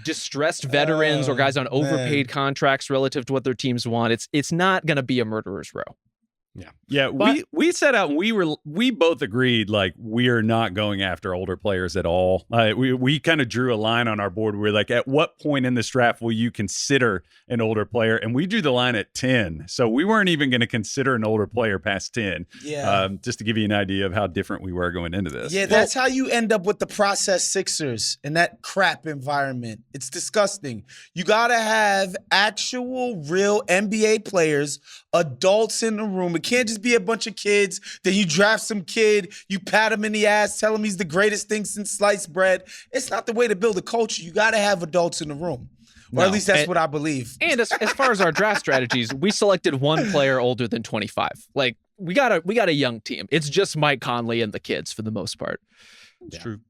distressed veterans or guys on overpaid contracts relative to what their teams want. It's not going to be a murderer's row. Yeah, But- we set out and we both agreed like we are not going after older players at all. We kind of drew a line on our board. We're like, at what point in this draft will you consider an older player? And we drew the line at 10. So we weren't even going to consider an older player past 10. Yeah. Just to give you an idea of how different we were going into this. Yeah, that's how you end up with the process Sixers in that crap environment. It's disgusting. You got to have actual, real NBA players, adults in the room. It can't just be a bunch of kids. Then you draft some kid, you pat him in the ass, tell him he's the greatest thing since sliced bread. It's not the way to build a culture. You got to have adults in the room. Or at least that's what I believe. And as far as our draft strategies, we selected one player older than 25. Like we got a young team. It's just Mike Conley and the kids for the most part. It's true.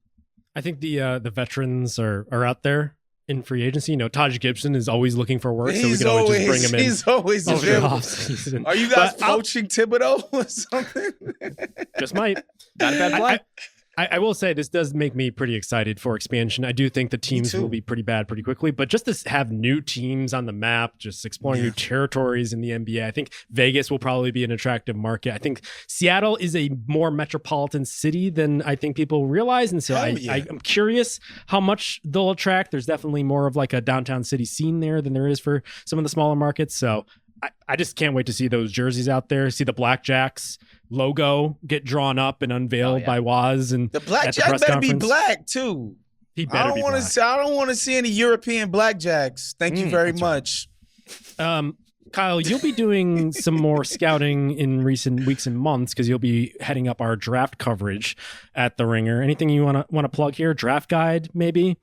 I think the veterans are out there in free agency. You know, Taj Gibson is always looking for work, so we can always just bring him in. He's always over the available. offseason. Are you guys But I'll- poaching Thibodeau or something? Just might. Not a bad play. I will say this does make me pretty excited for expansion. I do think the teams too. will be pretty bad pretty quickly, but just to have new teams on the map, just exploring new territories in the NBA, I think Vegas will probably be an attractive market. I think Seattle is a more metropolitan city than I think people realize, and so Hell yeah. I'm curious how much they'll attract. There's definitely more of like a downtown city scene there than there is for some of the smaller markets, so I just can't wait to see those jerseys out there, see the Blackjacks logo get drawn up and unveiled by Wos, and The at blackjack press better be conference. black too. He I better don't be want to black. see. I don't want to see any European blackjacks. Thank you very much. Kyle, you'll be doing some more scouting in recent weeks and months because you'll be heading up our draft coverage at the Ringer. Anything you want to plug here? Draft guide, maybe?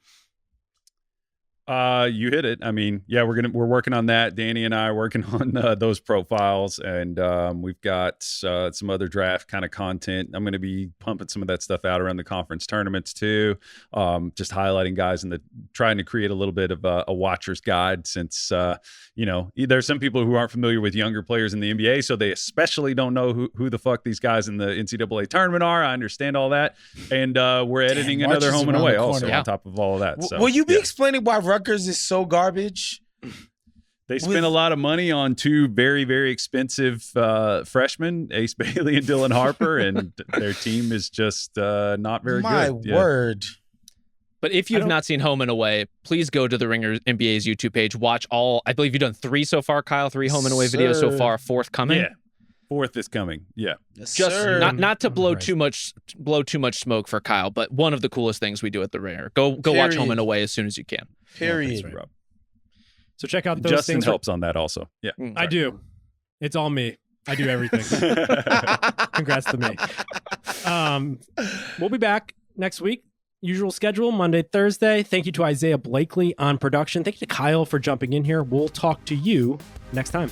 You hit it. I mean, yeah, we're working on that. Danny and I are working on those profiles, and we've got some other draft kind of content. I'm going to be pumping some of that stuff out around the conference tournaments too. Just highlighting guys and trying to create a little bit of a watcher's guide, since there's some people who aren't familiar with younger players in the NBA, so they especially don't know who the fuck these guys in the NCAA tournament are. I understand all that, and we're editing March another is home and around away the also corner. on top of all of that. So, Will you be yeah. explaining why Rutgers is so garbage? They spent a lot of money on two very, very expensive freshmen, Ace Bailey and Dylan Harper, and their team is just not very My good. Yeah. word. But if you've not seen Home and Away, please go to the Ringer NBA's YouTube page. Watch all. I believe you've done 3 so far, Kyle. 3 Home and Away videos so far. 4th coming. Yeah. 4th is coming. Yeah. Yes, Just sir. not to blow Right. too much smoke for Kyle, but one of the coolest things we do at the Ringer. Go watch Home and Away as soon as you can. Period. Thanks, Rob. So check out those Justin things. helps on that also. Yeah. I do. It's all me. I do everything. Congrats to me. We'll be back next week. Usual schedule, Monday, Thursday. Thank you to Isaiah Blakely on production. Thank you to Kyle for jumping in here. We'll talk to you next time.